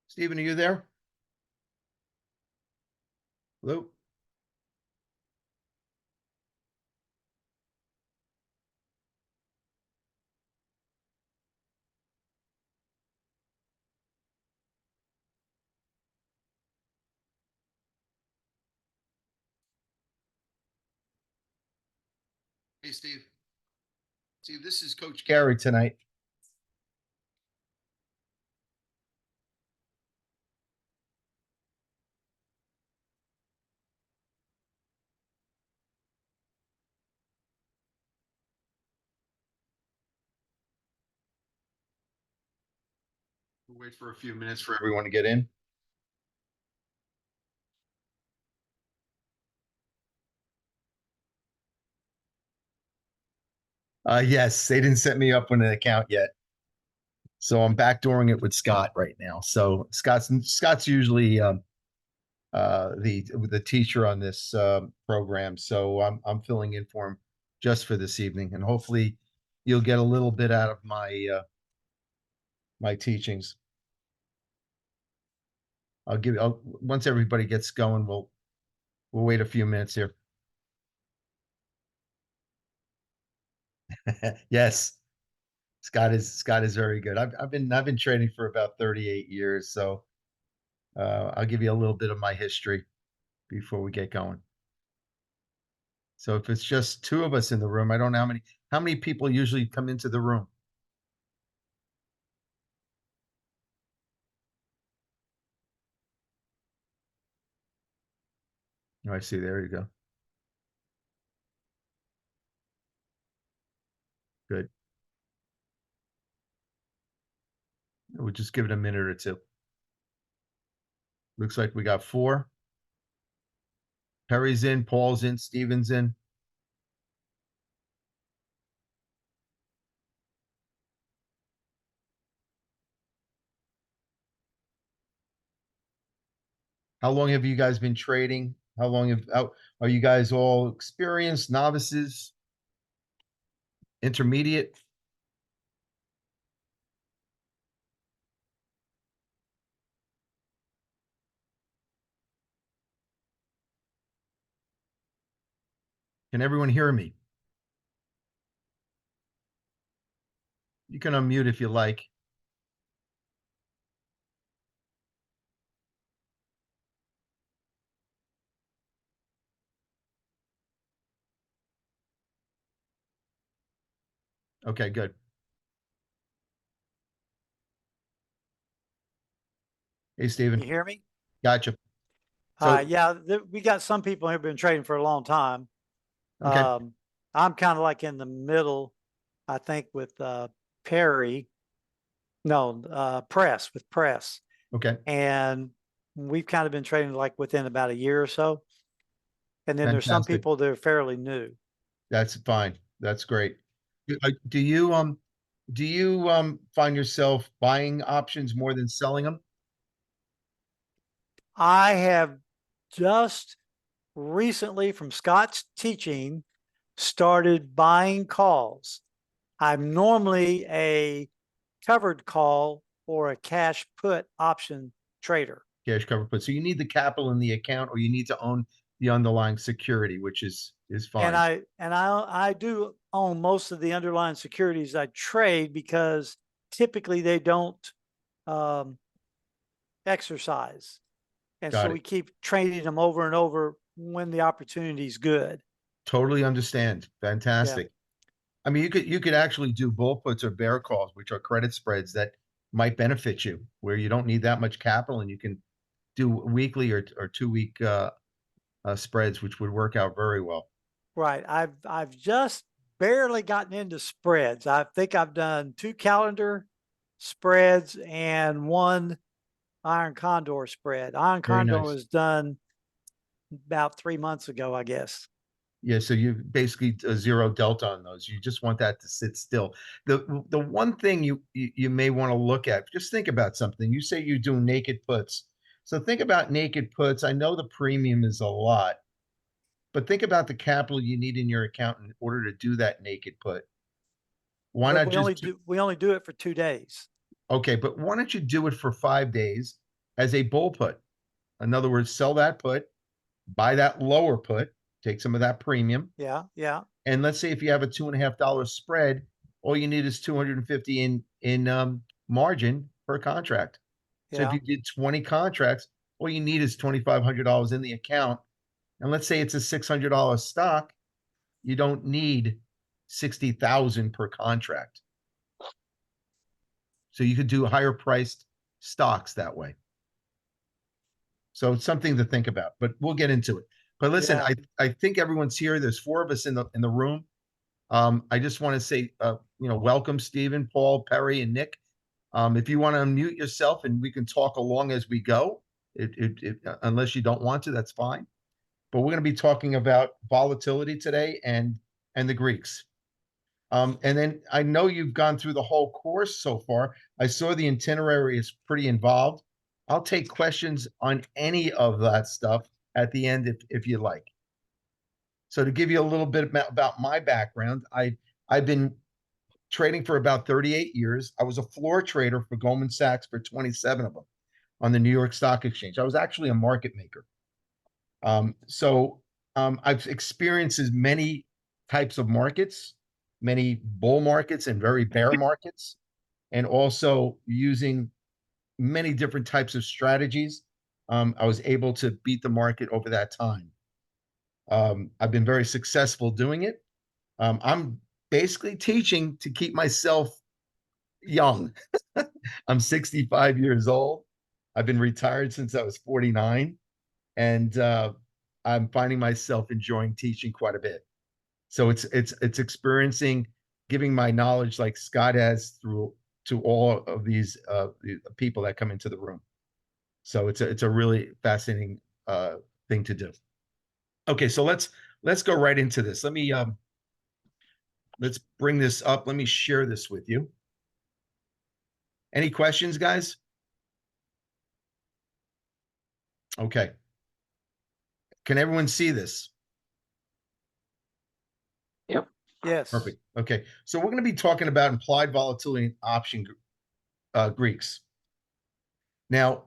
Stephen, are you there? Hello? Hey, Steve. Steve, this is Coach Gary tonight. We'll wait for a few minutes for everyone to get in. Yes, they didn't set me up with an account yet. So I'm backdooring it with Scott right now. So Scott's usually the teacher on this program. So I'm filling in for him just for this evening, and hopefully you'll get a little bit out of my teachings. Once everybody gets going, we'll wait a few minutes here. Yes, Scott is very good. I've been training for about 38 years, so I'll give you a little bit of my history before we get going. So if it's just two of us in the room, I don't know how many people usually come into the room. Oh, I see. There you go. Good. We'll just give it a minute or two. Looks like we got four. Perry's in, Paul's in, Steven's in. How long have you guys been trading? Are you guys all experienced, novices, intermediate? Can everyone hear me? You can unmute if you like. Okay, good. Hey, Steven. You hear me? Gotcha. So, Yeah, we got some people who have been trading for a long time. okay, I'm kind of like in the middle, I think, with Perry. No, Press with Press, okay, and we've kind of been trading like within about a year or so. And then there's some fantastic. people that are fairly new. That's fine. That's great. Do you find yourself buying options more than selling them? I have just recently, from Scott's teaching, started buying calls. I'm normally a covered call or a cash put option trader. Cash cover put. So you need the capital in the account, or you need to own the underlying security, which is And fine. I do own most of the underlying securities I trade because typically they don't um, exercise. And so Got it. we keep trading them over and over when the opportunity is good. Totally understand. Yeah. Fantastic. I mean, you could actually do bull puts or bear calls, which are credit spreads that might benefit you, where you don't need that much capital, and you can do weekly or 2 week spreads, which would work out very well. Right. I've just barely gotten into spreads. I think I've done 2 calendar spreads and 1 Iron Condor spread. Iron Very Condor nice. was done about 3 months ago, I guess. Yeah, so you basically zero delta on those. You just want that to sit still. The one thing you may want to look at, just think about something. You say you do naked puts. So think about naked puts. I know the premium is a lot, but think about the capital you need in your account in order to do that naked put. Why But not just we only do it for 2 days. okay, but why don't you do it for 5 days as a bull put. In other words, sell that put, buy that lower put, take some of that premium. Yeah. Yeah. And let's say if you have a $2.50 spread, all you need is 250 in margin per contract. So if Yeah. you did 20 contracts, all you need is $2,500 in the account. And let's say it's a $600 stock, you don't need 60,000 per contract. So you could do higher priced stocks that way. So it's something to think about, but we'll get into it. But listen, Yeah. I think everyone's here. There's four of us in the room. I just want to say, welcome, Stephen, Paul, Perry, and Nick. If you want to unmute yourself and we can talk along as we go, unless you don't want to, that's fine. But we're going to be talking about volatility today and the Greeks. And then I know you've gone through the whole course so far. I saw the itinerary is pretty involved. I'll take questions on any of that stuff at the end if you like. So to give you a little bit about my background, I've been trading for about 38 years. I was a floor trader for Goldman Sachs for 27 of them on the New York Stock Exchange. I was actually a market maker. I've experienced as many types of markets, many bull markets and very bear markets, and also using many different types of strategies. I was able to beat the market over that time. I've been very successful doing it. I'm basically teaching to keep myself young. I'm 65 years old. I've been retired since I was 49, and I'm finding myself enjoying teaching quite a bit. So it's experiencing, giving my knowledge like Scott has through to all of these the people that come into the room. So it's a really fascinating thing to do. Okay, so let's go right into this. Let's bring this up. Let me share this with you. Any questions, guys? Okay. Can everyone see this? Yep. Yes. Perfect. Okay. So we're going to be talking about implied volatility and option Greeks. Now,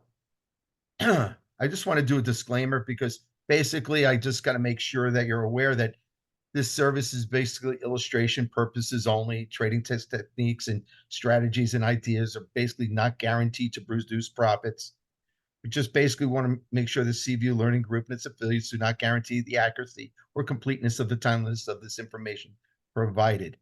I just want to do a disclaimer because basically I just got to make sure that you're aware that this service is basically illustration purposes only. Trading test techniques and strategies and ideas are basically not guaranteed to produce profits. We just basically want to make sure the CVU Learning Group and its affiliates do not guarantee the accuracy or completeness of the timeliness of this information provided.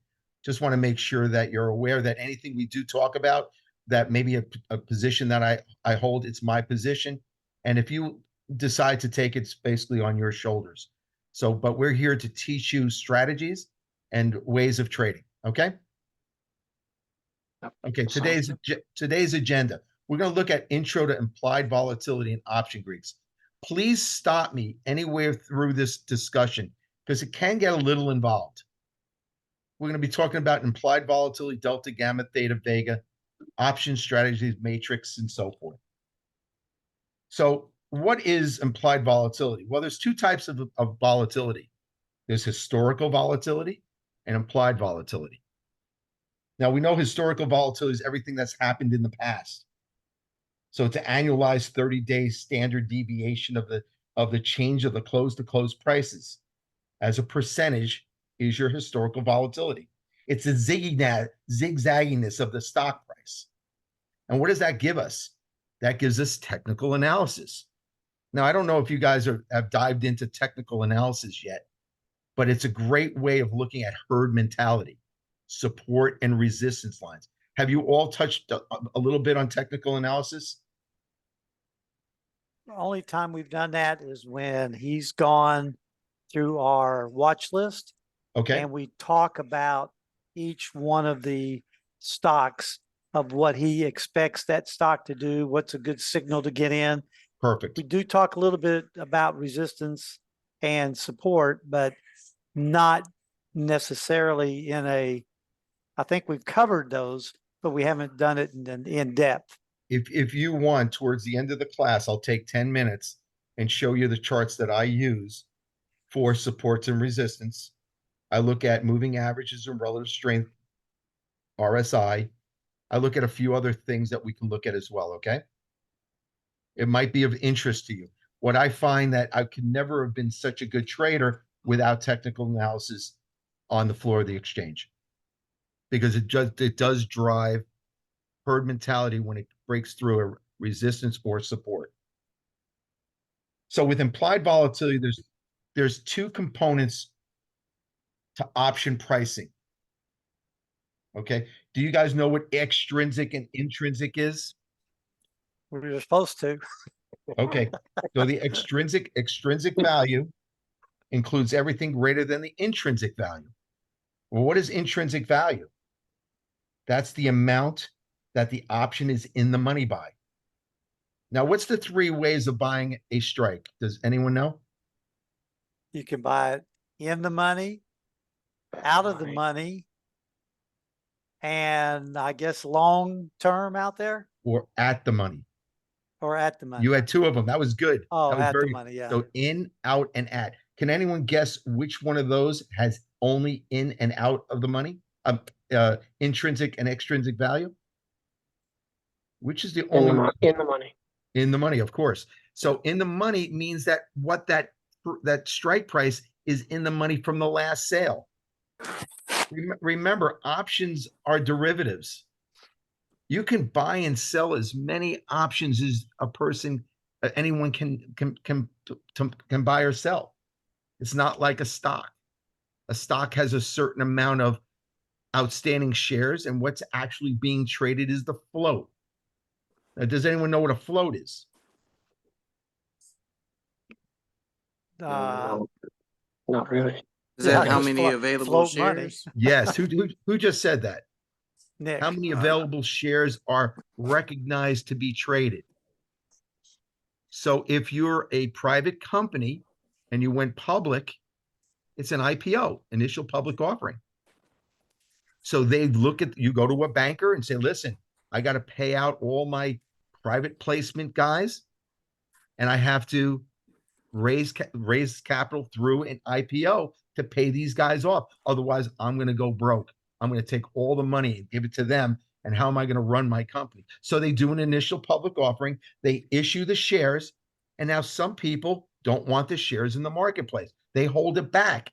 Just want to make sure that you're aware that anything we do talk about, that maybe a position that I hold, it's my position. And if you decide to take it, it's basically on your shoulders. So, but we're here to teach you strategies and ways of trading. Okay. Yep. Okay, Sounds today's agenda. We're going to look at intro to implied volatility and option Greeks. Please stop me anywhere through this discussion because it can get a little involved. We're going to be talking about implied volatility, delta, gamma, theta, vega, option strategies, matrix, and so forth. So, what is implied volatility? Well, there's two types of volatility. There's historical volatility and implied volatility. Now, we know historical volatility is everything that's happened in the past. So it's an annualized 30-day standard deviation of the change of the close to close prices as a percentage is your historical volatility. It's a zigzagginess of the stock price. And what does that give us? That gives us technical analysis. Now, I don't know if you guys have dived into technical analysis yet, but it's a great way of looking at herd mentality, support and resistance lines. Have you all touched a little bit on technical analysis? The only time we've done that is when he's gone through our watch list Okay, and we talk about each one of the stocks of what he expects that stock to do, what's a good signal to get in. perfect. We do talk a little bit about resistance and support, but not necessarily I think we've covered those, but we haven't done it in depth. If you want, towards the end of the class, I'll take 10 minutes and show you the charts that I use for supports and resistance. I look at moving averages and relative strength, RSI. I look at a few other things that we can look at as well, okay? It might be of interest to you. What I find that I could never have been such a good trader without technical analysis on the floor of the exchange, because it does drive herd mentality when it breaks through a resistance or support. So with implied volatility, there's two components to option pricing. Okay. Do you guys know what extrinsic and intrinsic is? We were supposed to. Okay. So the extrinsic value includes everything greater than the intrinsic value. Well, what is intrinsic value? That's the amount that the option is in the money by. Now, what's the three ways of buying a strike? Does anyone know? You can buy it in the money, out of the money, and I guess long term out there Or at the money? or at the money. You had two of them. That was good. Oh, That was at the very money, yeah. so in, out, and at. Can anyone guess which one of those has only in and out of the money? Intrinsic and extrinsic value? Which is the In the, only in the money. in the money, of course. So in the money means that what that strike price is in the money from the last sale. Remember, options are derivatives. You can buy and sell as many options as a person, anyone can buy or sell. It's not like a stock. A stock has a certain amount of outstanding shares, and what's actually being traded is the float. Now, does anyone know what a float is? No, not really. Is that Yeah, how just many available float money. shares? Yes. Who just said that? Nick. How many available shares are recognized to be traded? So if you're a private company and you went public, it's an IPO, initial public offering. So they look at, you go to a banker and say, listen, I got to pay out all my private placement guys, and I have to raise capital through an IPO to pay these guys off. Otherwise, I'm going to go broke. I'm going to take all the money and give it to them. And how am I going to run my company? So they do an initial public offering. They issue the shares. And now some people don't want the shares in the marketplace. They hold it back.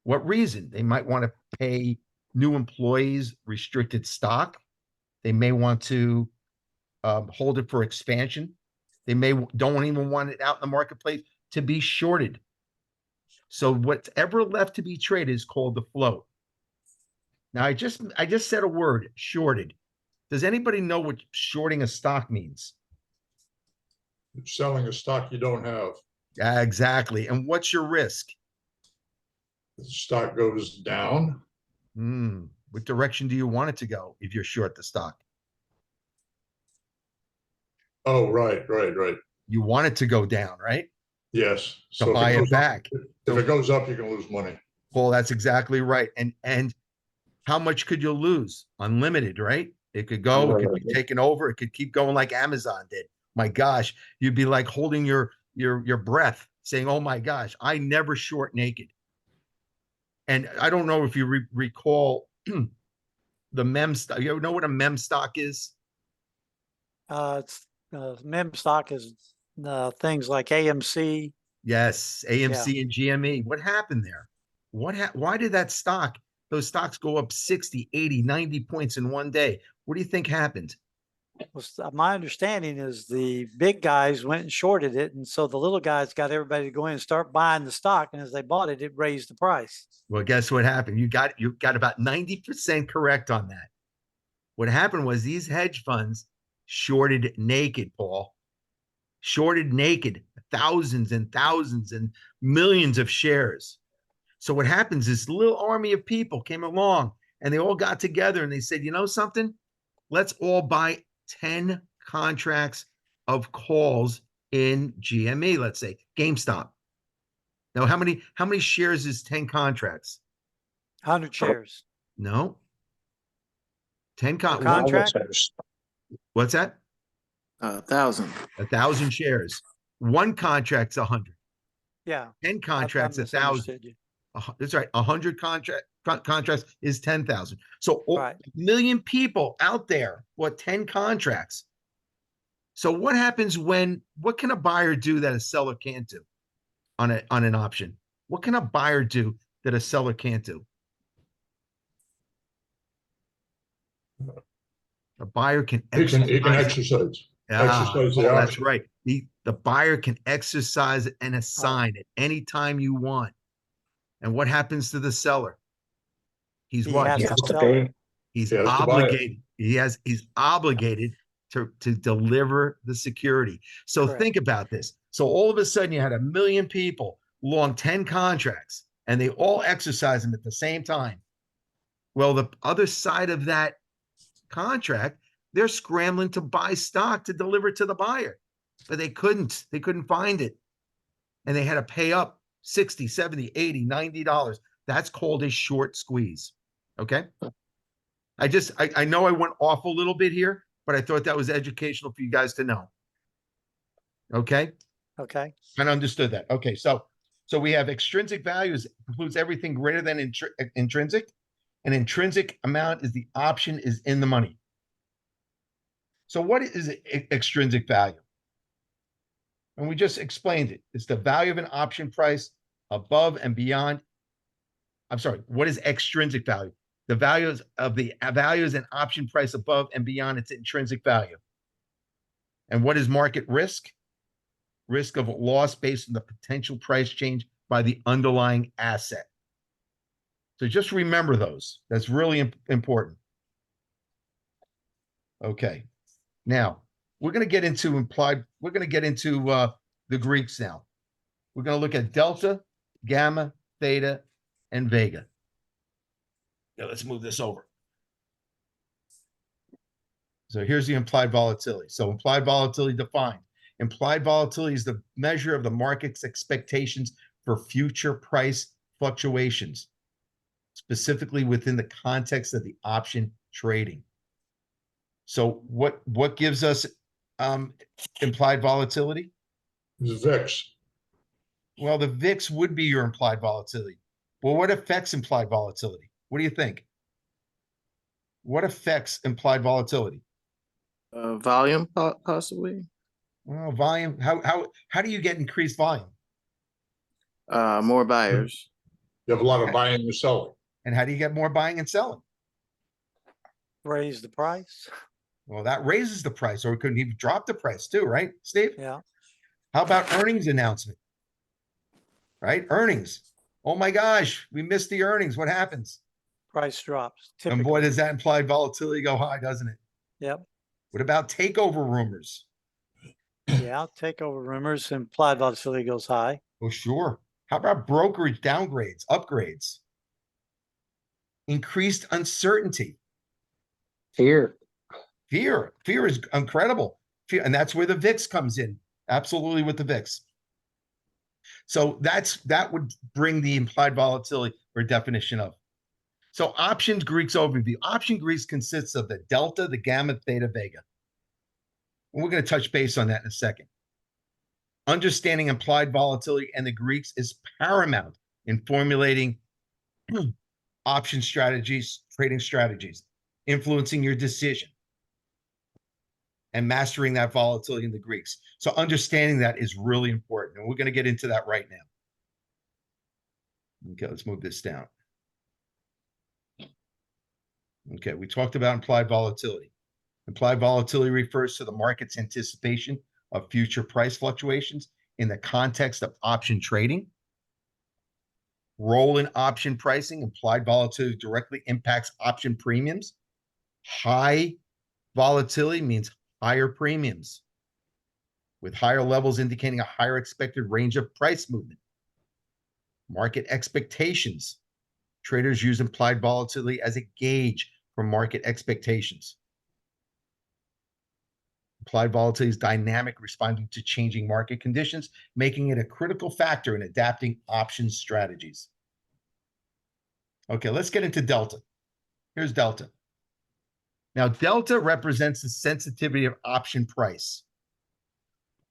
What reason? They might want to pay new employees restricted stock. They may want to hold it for expansion. They don't even want it out in the marketplace to be shorted. So whatever left to be traded is called the float. Now I just said a word, shorted. Does anybody know what shorting a stock means? Selling a stock you don't have. Exactly. And what's your risk? The stock goes down. What direction do you want it to go if you're short the stock? Oh, right. You want it to go down, right? Yes. To buy it back. If it goes up, you can lose money. Well, that's exactly right. And how much could you lose? Unlimited, right? It could go, it could be taken over, it could keep going like Amazon did. My gosh, you'd be like holding your breath, saying, "Oh my gosh, I never short naked." And I don't know if you recall the mem stock. You know what a mem stock is? It's mem stock is things like AMC. Yes, AMC and GME. What happened there? Why did those stocks go up 60, 80, 90 points in one day? What do you think happened? My understanding is the big guys went and shorted it, and so the little guys got everybody to go in and start buying the stock, and as they bought it, it raised the price. Well, guess what happened? You got about 90% correct on that. What happened was these hedge funds shorted naked, Paul. Shorted naked, thousands and thousands and millions of shares. So what happens is, this little army of people came along and they all got together and they said, you know something? Let's all buy 10 contracts of calls in GME, let's say GameStop. Now, how many shares is 10 contracts? 100 shares. No. 10 contracts. What's that? 1,000. 1,000 shares. One contract's 100. Yeah. 10 contracts, 1,000. That's right. 100 contracts is 10,000. So right. 1 million people out there bought 10 contracts. So what happens what can a buyer do that a seller can't do on an option? What can a buyer do that a seller can't do? A buyer can He can exercise. exercise Ah, the oh, that's option. right. The buyer can exercise and assign it anytime you want. And what happens to the seller? He's He what? has He to has to sell it. pay. He's He has to buy it. obligated. He's obligated to deliver the security. So Correct. think about this. So all of a sudden you had 1 million people long 10 contracts and they all exercise them at the same time. Well, the other side of that contract, they're scrambling to buy stock to deliver to the buyer, but they couldn't find it. And they had to pay up 60, 70, 80, $90. That's called a short squeeze. Okay. I know I went off a little bit here, but I thought that was educational for you guys to know. Okay. Okay. I understood that. Okay. So we have extrinsic values includes everything greater than intrinsic. And intrinsic amount is the option is in the money. So what is extrinsic value? And we just explained it. It's the value of an option price above and beyond. I'm sorry. What is extrinsic value? The values of the values and option price above and beyond its intrinsic value. And what is market risk? Risk of loss based on the potential price change by the underlying asset. So just remember those. That's really important. Okay. Now, we're going to get into we're going to get into the Greeks now. We're going to look at delta, gamma, theta, and vega. Now, let's move this over. So here's the implied volatility. So implied volatility defined. Implied volatility is the measure of the market's expectations for future price fluctuations, specifically within the context of the option trading. So what gives us implied volatility? The VIX. Well, the VIX would be your implied volatility. Well, what affects implied volatility? What do you think? What affects implied volatility? Volume possibly. Well, volume. How do you get increased volume? More buyers. You have a lot of buying and selling. And how do you get more buying and selling? Raise the price. Well, that raises the price, or it could even drop the price too, right, Steve? Yeah. How about earnings announcement? Right? Earnings. Oh my gosh, we missed the earnings. What happens? Price drops. And boy, Typically. does that implied volatility go high, doesn't it? Yep. What about takeover rumors? Yeah. Takeover rumors. Implied volatility goes high. Oh, sure. How about brokerage downgrades, upgrades? Increased uncertainty. Fear. Fear is incredible. Fear, and that's where the VIX comes in. Absolutely with the VIX. So that would bring the implied volatility or definition of. So options Greeks overview. Option Greeks consists of the delta, the gamma, theta, vega. And we're going to touch base on that in a second. Understanding implied volatility and the Greeks is paramount in formulating option strategies, trading strategies, influencing your decision, and mastering that volatility in the Greeks. So understanding that is really important. And we're going to get into that right now. Okay, let's move this down. Okay, we talked about implied volatility. Implied volatility refers to the market's anticipation of future price fluctuations in the context of option trading. Role in option pricing, implied volatility directly impacts option premiums. High volatility means higher premiums, with higher levels indicating a higher expected range of price movement. Market expectations. Traders use implied volatility as a gauge for market expectations. Implied volatility is dynamic, responding to changing market conditions, making it a critical factor in adapting option strategies. Okay, let's get into delta. Here's delta. Now, delta represents the sensitivity of option price,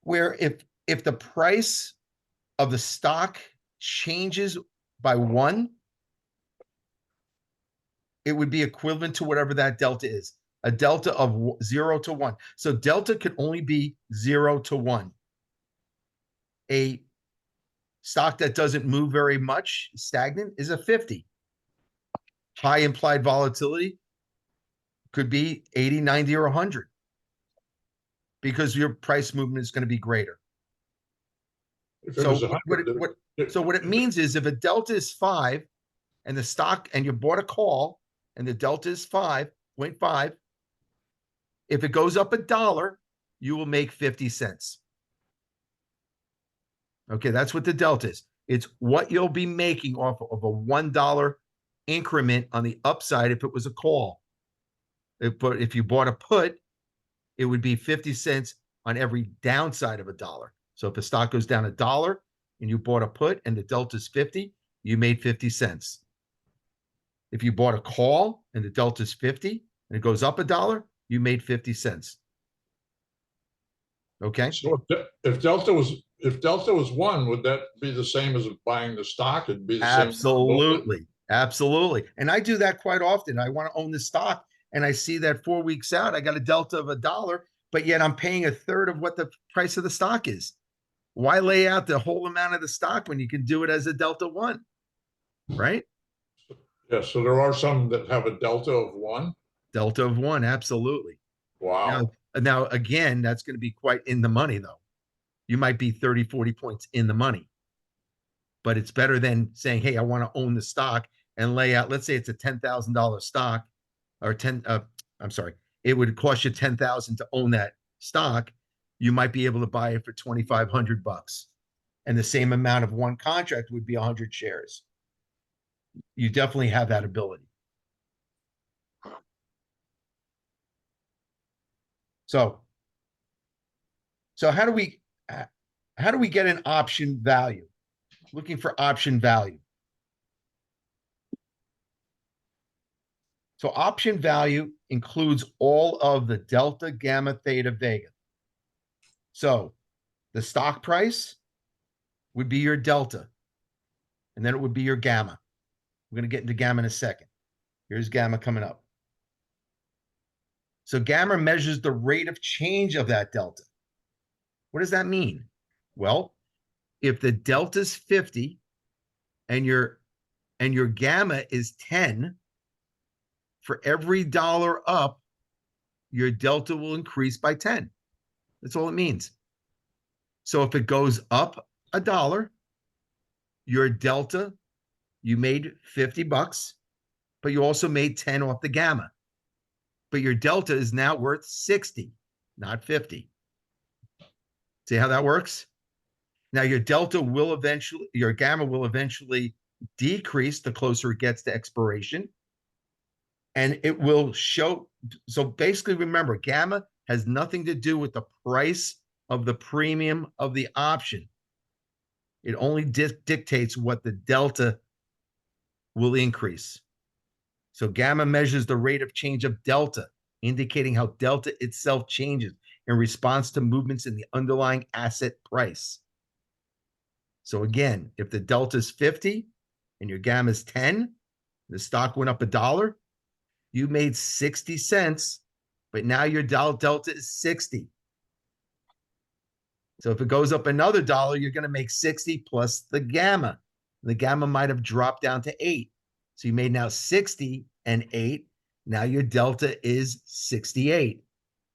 where if the price of the stock changes by 1, it would be equivalent to whatever that delta is. a delta of 0 to 1. So delta could only be 0 to 1. A stock that doesn't move very much, stagnant, is a 50. High implied volatility could be 80, 90, or 100 because your price movement is going to be greater. If it So was what 100, what it means is if a delta is 5 and the stock and you bought a call and the delta is 5.5, if it goes up $1, you will make 50 cents. Okay, that's what the delta is. It's what you'll be making off of a $1 increment on the upside if it was a call. But if you bought a put, it would be 50 cents on every downside of $1. So if the stock goes down $1 and you bought a put and the delta is 50, you made 50 cents. If you bought a call and the delta is 50 and it goes up $1, you made 50 cents. Okay. so if delta was 1, would that be the same as buying the stock? It'd be the same. Absolutely. Absolutely. And I do that quite often. I want to own the stock and I see that 4 weeks out, I got a delta of $1, but yet I'm paying a third of what the price of the stock is. Why lay out the whole amount of the stock when you can do it as a delta 1? Right? Yeah, so there are some that have a delta of 1. Delta of 1. Absolutely. Wow. Now again, that's going to be quite in the money though. You might be 30, 40 points in the money, but it's better than saying, hey, I want to own the stock and lay out, let's say it's a $10,000 stock or it would cost you 10,000 to own that stock. You might be able to buy it for 2,500 bucks. And the same amount of one contract would be 100 shares. You definitely have that ability. So how do we get an option value? Looking for option value. So option value includes all of the delta, gamma, theta, vega. So the stock price would be your delta, and then it would be your gamma. We're going to get into gamma in a second. Here's gamma coming up. So gamma measures the rate of change of that delta. What does that mean? Well, if the delta is 50 and your gamma is 10, for every dollar up, your delta will increase by 10. That's all it means. So if it goes up $1, your delta, you made 50 bucks, but you also made 10 off the gamma. But your delta is now worth 60, not 50. See how that works? Now your delta will eventually, your gamma will eventually decrease the closer it gets to expiration. And it will show. So basically, remember, gamma has nothing to do with the price of the premium of the option. It only dictates what the delta will increase. So gamma measures the rate of change of delta, indicating how delta itself changes in response to movements in the underlying asset price. So again, if the delta is 50 and your gamma is 10, the stock went up $1, you made 60 cents, but now your delta is 60. So if it goes up another $1, you're going to make 60 plus the gamma. The gamma might have dropped down to 8. So you made now 60 and 8. Now your delta is 68.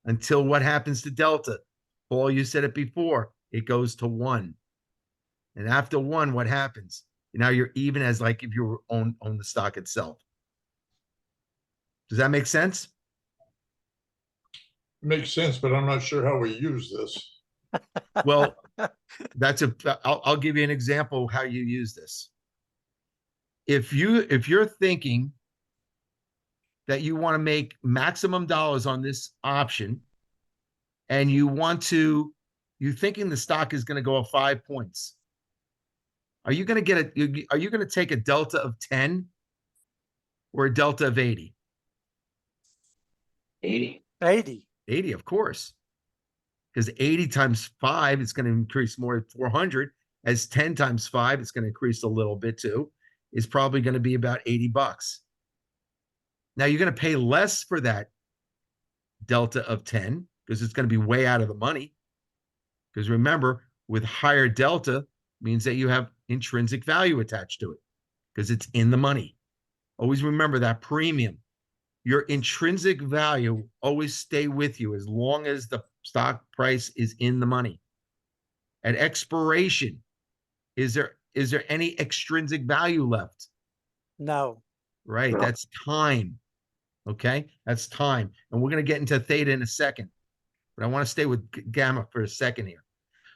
Until what happens to delta? Paul, you said it before. It goes to 1. And after 1, what happens? Now you're even as like if you were own the stock itself. Does that make sense? Makes sense, but I'm not sure how we use this. Well, I'll give you an example of how you use this. If you're thinking that you want to make maximum dollars on this option and you're thinking the stock is going to go up 5 points. Are you going to take a delta of 10 or a delta of 80? 80. 80, of course. Because 80 times 5, it's going to increase more at 400. As 10 times 5, it's going to increase a little bit too. It's probably going to be about 80 bucks. Now you're going to pay less for that delta of 10 because it's going to be way out of the money. Because remember, with higher delta means that you have intrinsic value attached to it because it's in the money. Always remember that premium. Your intrinsic value always stay with you as long as the stock price is in the money. At expiration, is there any extrinsic value left? No, Right, No. that's time. Okay, that's time. And we're going to get into theta in a second, but I want to stay with gamma for a second here.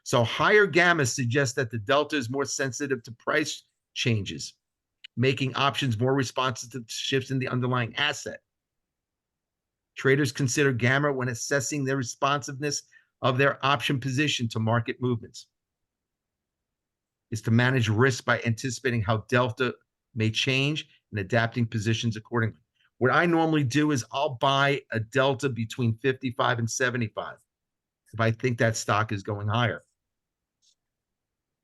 So higher gamma suggests that the delta is more sensitive to price changes, making options more responsive to shifts in the underlying asset. Traders consider gamma when assessing the responsiveness of their option position to market movements. Is to manage risk by anticipating how delta may change and adapting positions accordingly. What I normally do is I'll buy a delta between 55 and 75 if I think that stock is going higher.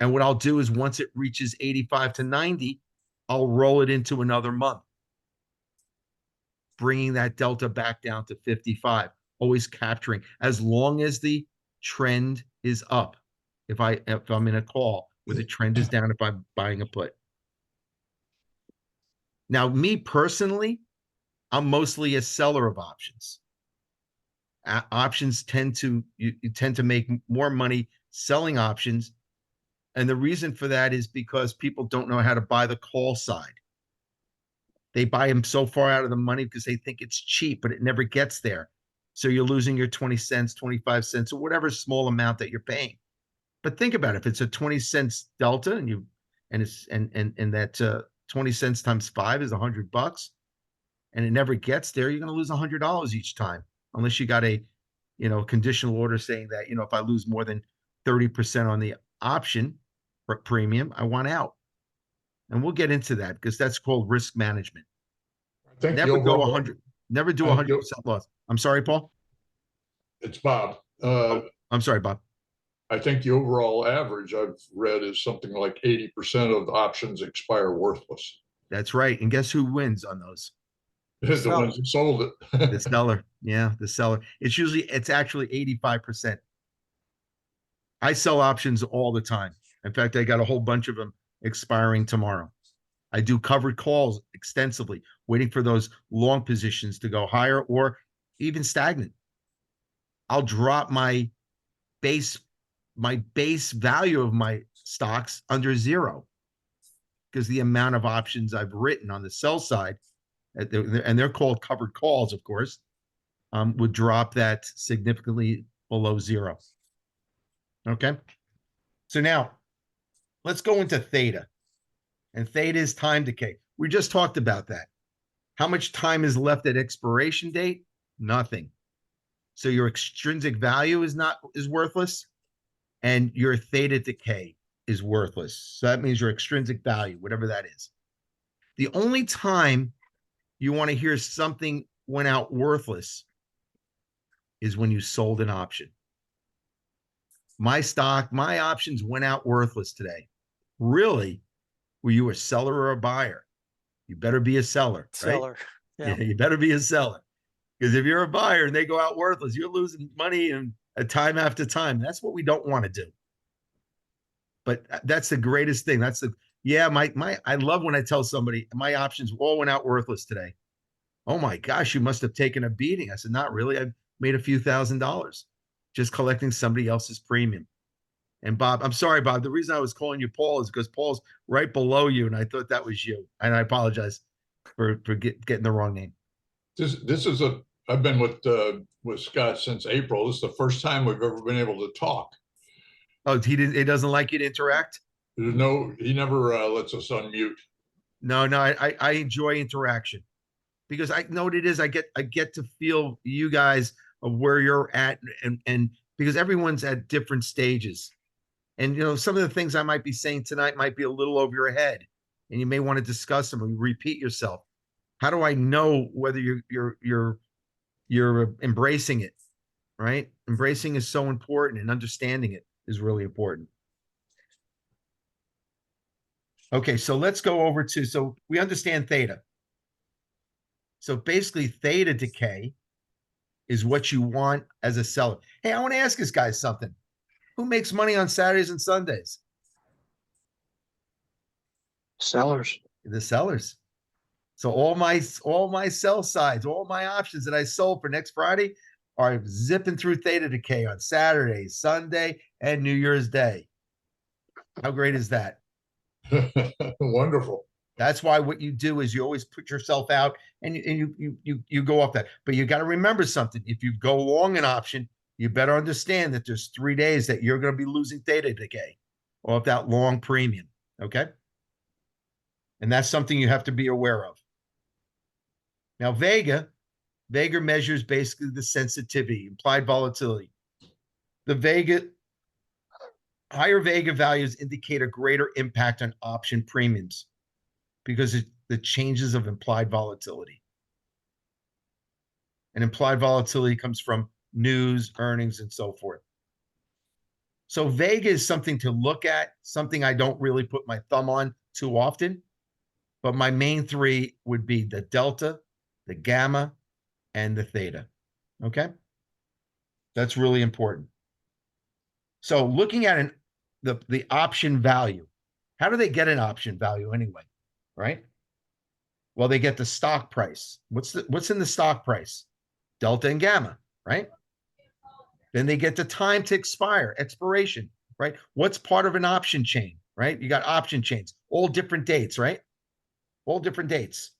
And what I'll do is once it reaches 85 to 90, I'll roll it into another month, bringing that delta back down to 55, always capturing as long as the trend is up. If I'm in a call where the trend is down, if I'm buying a put. Now, me personally, I'm mostly a seller of options. Options tend to you tend to make more money selling options. And the reason for that is because people don't know how to buy the call side. They buy them so far out of the money because they think it's cheap, but it never gets there. So you're losing your 20 cents, 25 cents, or whatever small amount that you're paying. But think about it. If it's a 20 cents delta and that 20 cents times 5 is $100 and it never gets there, you're going to lose $100 each time, unless you got a, conditional order saying that, if I lose more than 30% on the option premium, I want out. And we'll get into that because that's called risk management. I think the Never go overall, 100, never do I think 100% loss. I'm sorry, Paul. it's Bob. I'm sorry, Bob. I think the overall average I've read is something like 80% of the options expire worthless. That's right. And guess who wins on those? The ones that sold The it. seller. Yeah, the seller. It's actually 85%. I sell options all the time. In fact, I got a whole bunch of them expiring tomorrow. I do covered calls extensively, waiting for those long positions to go higher or even stagnant. I'll drop my base value of my stocks under zero because the amount of options I've written on the sell side, and they're called covered calls, of course, would drop that significantly below zero. Okay. So now let's go into theta. And theta is time decay. We just talked about that. How much time is left at expiration date? Nothing. So your extrinsic value is worthless, and your theta decay is worthless. So that means your extrinsic value, whatever that is. The only time you want to hear something went out worthless is when you sold an option. My options went out worthless today. Really? Were you a seller or a buyer? You better be a seller, right? seller. Yeah. You better be a seller. Because if you're a buyer and they go out worthless, you're losing money and time after time. That's what we don't want to do. But that's the greatest thing. I love when I tell somebody my options all went out worthless today. Oh my gosh, you must have taken a beating. I said, not really. I made a few $1,000s just collecting somebody else's premium. And Bob, I'm sorry, Bob. The reason I was calling you Paul is because Paul's right below you, and I thought that was you. And I apologize for getting the wrong name. I've been with Scott since April. This is the first time we've ever been able to talk. Oh, he doesn't like you to interact? He never lets us unmute. No, I enjoy interaction because I know what it is. I get to feel you guys of where you're at, and because everyone's at different stages. And some of the things I might be saying tonight might be a little over your head, and you may want to discuss them or repeat yourself. How do I know whether you're embracing it, right? Embracing is so important, and understanding it is really important. Okay, so let's go over so we understand theta. So basically theta decay is what you want as a seller. Hey, I want to ask this guy something. Who makes money on Saturdays and Sundays? Sellers. The sellers. So all my sell sides, all my options that I sold for next Friday are zipping through theta decay on Saturday, Sunday, and New Year's Day. How great is that? Wonderful. That's why what you do is you always put yourself out and you go off that. But you got to remember something. If you go long an option, you better understand that there's 3 days that you're going to be losing theta decay off that long premium. Okay. And that's something you have to be aware of. Now, Vega measures basically the sensitivity, implied volatility. Higher Vega values indicate a greater impact on option premiums because of the changes of implied volatility. And implied volatility comes from news, earnings, and so forth. So Vega is something to look at, something I don't really put my thumb on too often. But my main 3 would be the delta, the gamma, and the theta. Okay? That's really important. So looking at the option value, how do they get an option value anyway? Right? Well, they get the stock price. What's in the stock price? Delta and gamma, right? Then they get the time to expiration, right? What's part of an option chain, right? You got option chains, all different dates, right? All different dates.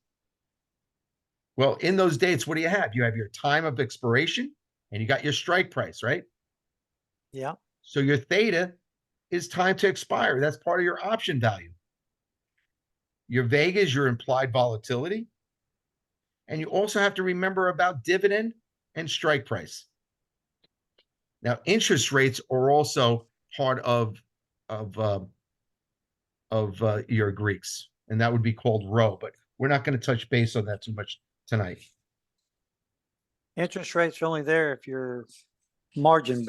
Well, in those dates, what do you have? You have your time of expiration and you got your strike price, right? Yeah. So your theta is time to expire. That's part of your option value. Your Vega is your implied volatility. And you also have to remember about dividend and strike price. Now, interest rates are also part of your Greeks, and that would be called rho, but we're not going to touch base on that too much tonight. Interest rates are only there if you're margin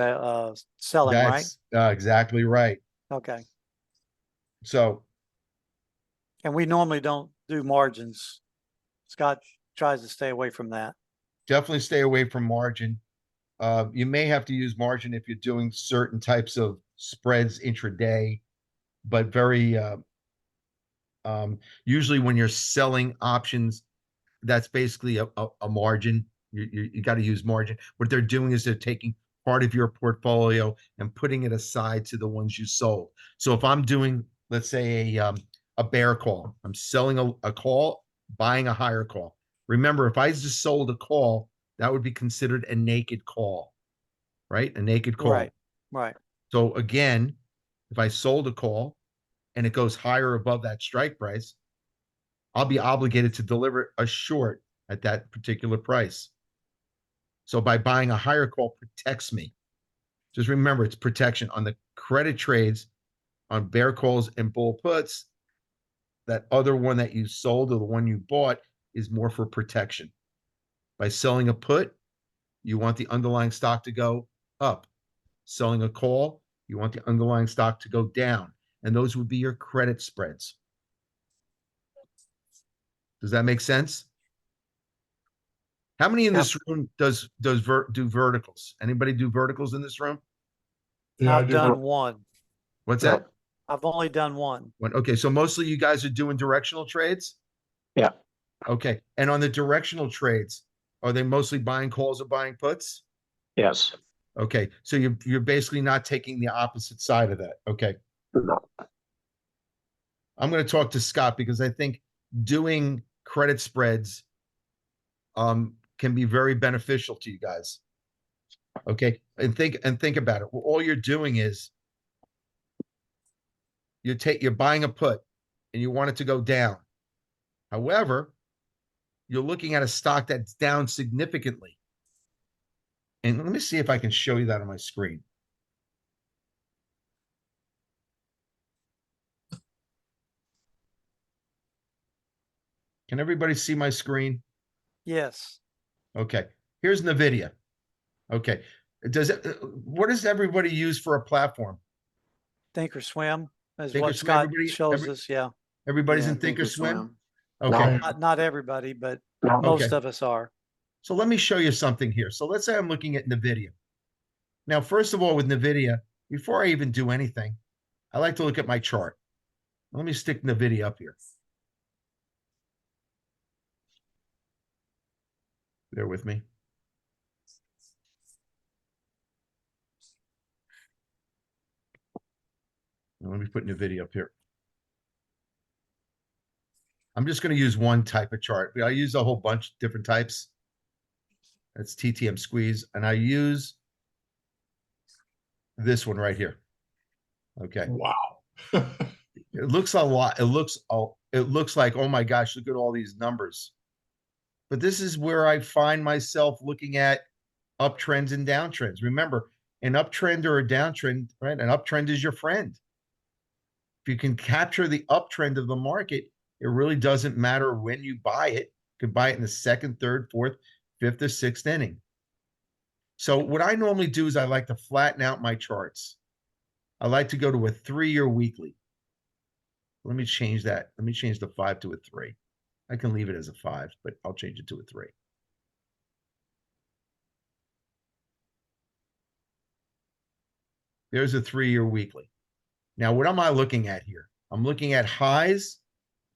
selling, right? That's exactly right. Okay. So And we normally don't do margins. Scott tries to stay away from that. definitely stay away from margin. You may have to use margin if you're doing certain types of spreads intraday, but very usually when you're selling options, that's basically a margin. You got to use margin. What they're doing is they're taking part of your portfolio and putting it aside to the ones you sold. So if I'm doing, let's say, a bear call, I'm selling a call, buying a higher call. Remember, if I just sold a call, that would be considered a naked call, right? A naked call. Right. Right. So again, if I sold a call and it goes higher above that strike price, I'll be obligated to deliver a short at that particular price. So by buying a higher call protects me. Just remember, it's protection on the credit trades, on bear calls and bull puts. That other one that you sold or the one you bought is more for protection. By selling a put, you want the underlying stock to go up. Selling a call, you want the underlying stock to go down. And those would be your credit spreads. Does that make sense? How many in this room do verticals? Anybody do verticals in this room? Yeah, I I've do. done one. What's No. that? I've only done one. Okay, so mostly you guys are doing directional trades? Yeah. Okay, and on the directional trades, are they mostly buying calls or buying puts? Yes. Okay, so you're basically not taking the opposite side of that. Okay, No. I'm going to talk to Scott because I think doing credit spreads can be very beneficial to you guys. Okay, and think about it. All you're doing is you're buying a put and you want it to go down. However, you're looking at a stock that's down significantly. And let me see if I can show you that on my screen. Can everybody see my screen? Yes. Okay. Here's NVIDIA. Okay. What does everybody use for a platform? Thinkorswim is Thinkorswim, what Scott everybody- shows every- us. Yeah. Everybody's Yeah, in Thinkorswim? Thinkorswim. Okay. No. Not everybody, but No. most Okay. of us are. So let me show you something here. So let's say I'm looking at NVIDIA. Now, first of all, with NVIDIA, before I even do anything, I like to look at my chart. Let me stick NVIDIA up here. Bear with me. Now, let me put NVIDIA up here. I'm just going to use one type of chart. I use a whole bunch of different types. That's TTM squeeze. And I use this one right here. Okay. Wow. It looks a lot. It looks like, oh my gosh, look at all these numbers. But this is where I find myself looking at uptrends and downtrends. Remember, an uptrend or a downtrend, right? An uptrend is your friend. If you can capture the uptrend of the market, it really doesn't matter when you buy it. You can buy it in the second, third, fourth, fifth, or sixth inning. So what I normally do is I like to flatten out my charts. I like to go to a 3-year weekly. Let me change that. Let me change the 5 to a 3. I can leave it as a 5, but I'll change it to a 3. There's a 3-year weekly. Now, what am I looking at here? I'm looking at highs.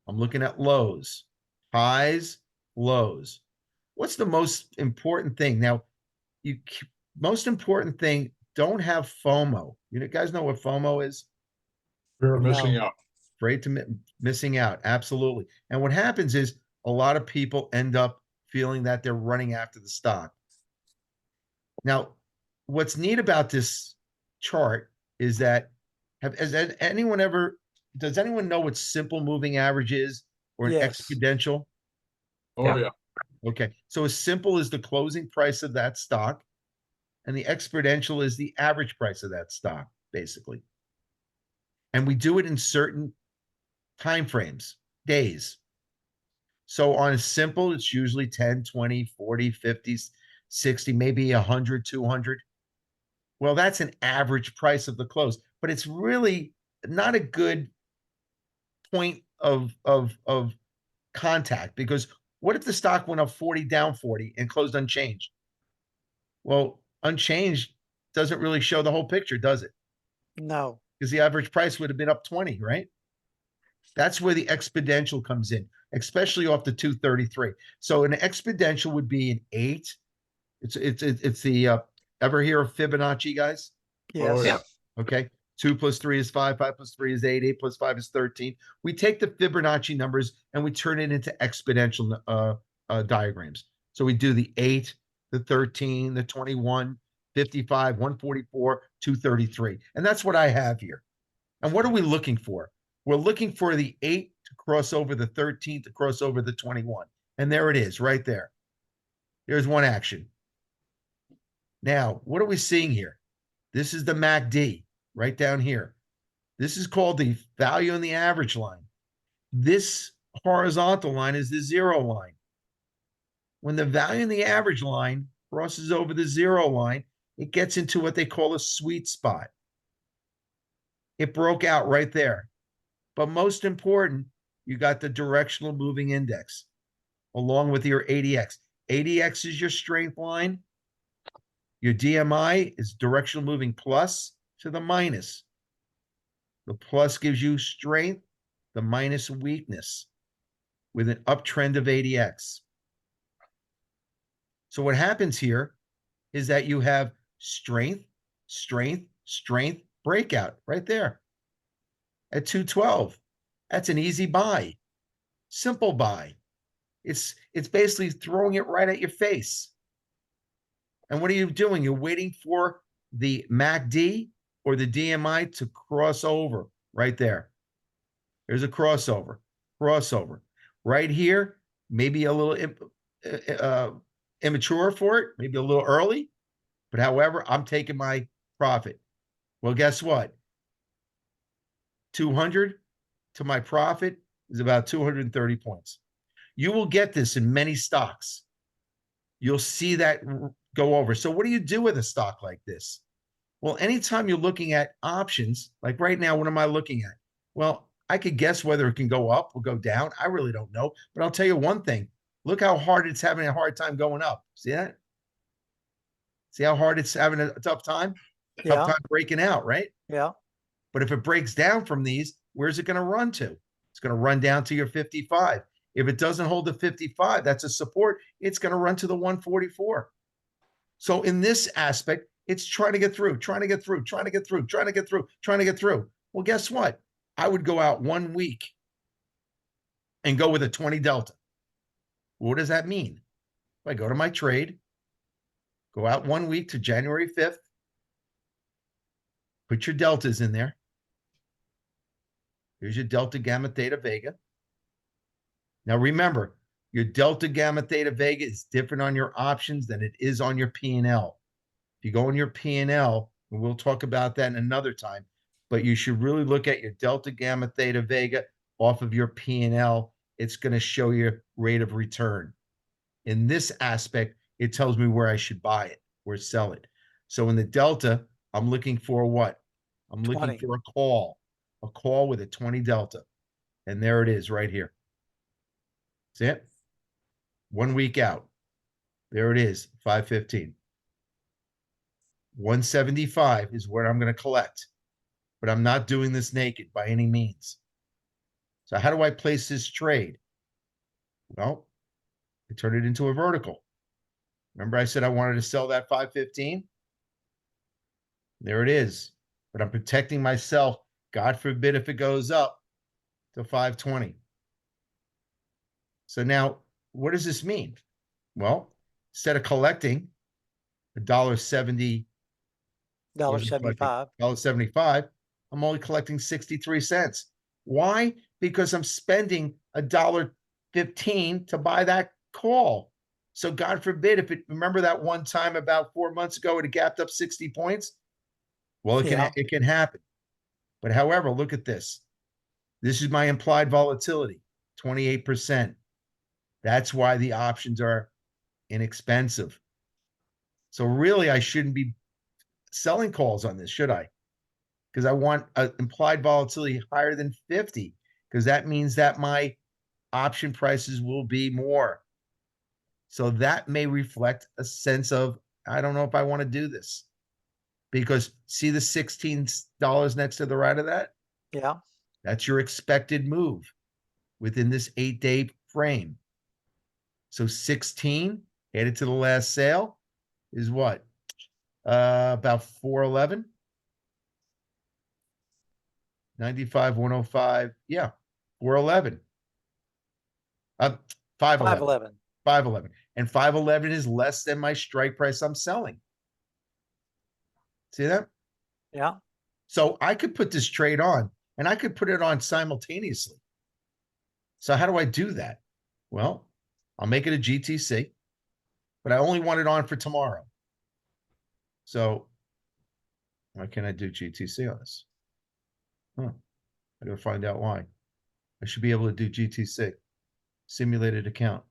I'm looking at lows. Highs, lows. What's the most important thing? Now, most important thing, don't have FOMO. You guys know what FOMO is? We're missing No. out. Afraid to missing out. Absolutely. And what happens is a lot of people end up feeling that they're running after the stock. Now, what's neat about this chart is that does anyone know what simple moving average is or an Yes. exponential? Oh, Yeah. yeah. Okay. So as simple as the closing price of that stock, and the exponential is the average price of that stock, basically. And we do it in certain time frames, days. So on a simple, it's usually 10, 20, 40, 50, 60, maybe 100, 200. Well, that's an average price of the close, but it's really not a good point of contact, because what if the stock went up 40, down 40 and closed unchanged? Well, unchanged doesn't really show the whole picture, does it? No. Because the average price would have been up 20, right? That's where the exponential comes in, especially off the 233. So an exponential would be an 8. It's the ever hear of Fibonacci, guys? Yes. Yeah. Okay. 2 plus 3 is 5, 5 plus 3 is 8, 8 plus 5 is 13. We take the Fibonacci numbers and we turn it into exponential diagrams. So we do the 8, the 13, the 21, 55, 144, 233. And that's what I have here. And what are we looking for? We're looking for the 8 to cross over the 13 to cross over the 21. And there it is right there. There's one action. Now, what are we seeing here? This is the MACD right down here. This is called the value in the average line. This horizontal line is the 0 line. When the value in the average line crosses over the 0 line, it gets into what they call a sweet spot. It broke out right there. But most important, you got the directional moving index along with your ADX. ADX is your strength line. Your DMI is directional moving plus to the minus. The plus gives you strength, the minus weakness with an uptrend of ADX. So what happens here is that you have strength, strength, strength, breakout right there at 212. That's an easy buy, simple buy. It's basically throwing it right at your face. And what are you doing? You're waiting for the MACD or the DMI to cross over right there. There's a crossover. Right here, maybe a little immature for it, maybe a little early. But however, I'm taking my profit. Well, guess what? 200 to my profit is about 230 points. You will get this in many stocks. You'll see that go over. So what do you do with a stock like this? Well, anytime you're looking at options, like right now, what am I looking at? Well, I could guess whether it can go up or go down. I really don't know. But I'll tell you one thing. Look how hard it's having a hard time going up. See that? See how hard it's having a tough time? Tough Yeah, time breaking out, right? yeah, But if it breaks down from these, where's it going to run to? It's going to run down to your 55. If it doesn't hold the 55, that's a support. It's going to run to the 144. So in this aspect, it's trying to get through, trying to get through, trying to get through, trying to get through, trying to get through. Well, guess what? I would go out 1 week and go with a 20 delta. What does that mean? If I go to my trade, go out 1 week to January 5th, put your deltas in there. Here's your delta, gamma, theta, vega. Now remember, your delta, gamma, theta, vega is different on your options than it is on your P&L. If you go in your P&L, and we'll talk about that in another time, but you should really look at your delta, gamma, theta, vega off of your P&L. It's going to show your rate of return. In this aspect, it tells me where I should buy it or sell it. So in the delta, I'm looking for what? I'm looking 20. for a call with a 20 delta. And there it is right here. See it? 1 week out. There it is, 515. 175 is where I'm going to collect, but I'm not doing this naked by any means. So how do I place this trade? Well, I turn it into a vertical. Remember I said I wanted to sell that 515? There it is. But I'm protecting myself. God forbid if it goes up to 520. So now, what does this mean? Well, instead of collecting $1.70, $1.75. $1.75, I'm only collecting 63 cents. Why? Because I'm spending $1.15 to buy that call. So God forbid if it, remember that one time about 4 months ago, it gapped up 60 points? Well, Yeah. it can happen. But however, look at this. This is my implied volatility, 28%. That's why the options are inexpensive. So really, I shouldn't be selling calls on this, should I? Because I want an implied volatility higher than 50, because that means that my option prices will be more. So that may reflect a sense of, I don't know if I want to do this. Because see the $16 next to the right of that? Yeah, That's your expected move within this 8-day frame. So 16 added to the last sale is what? About 411. 95, 105. Yeah, 411. 511. 511. 511. And 511 is less than my strike price I'm selling. See that? Yeah, So I could put this trade on and I could put it on simultaneously. So how do I do that? Well, I'll make it a GTC, but I only want it on for tomorrow. So why can't I do GTC on this? Huh. I gotta find out why. I should be able to do GTC, simulated account.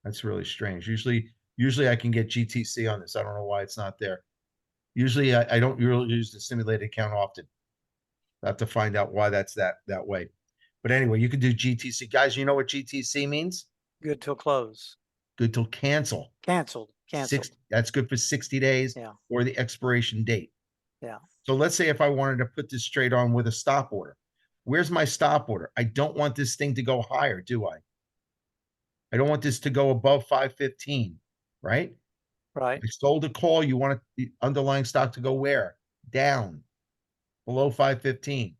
That's really strange. Usually I can get GTC on this. I don't know why it's not there. Usually I don't really use the simulated account often. I have to find out why that's that way. But anyway, you can do GTC. Guys, you know what GTC means? good till close. Good till cancel. Canceled. That's good for 60 days Yeah. or the expiration date. Yeah. So let's say if I wanted to put this trade on with a stop order. Where's my stop order? I don't want this thing to go higher, do I? I don't want this to go above 515, right? Right. I sold a call. You want the underlying stock to go where? Down, below 515.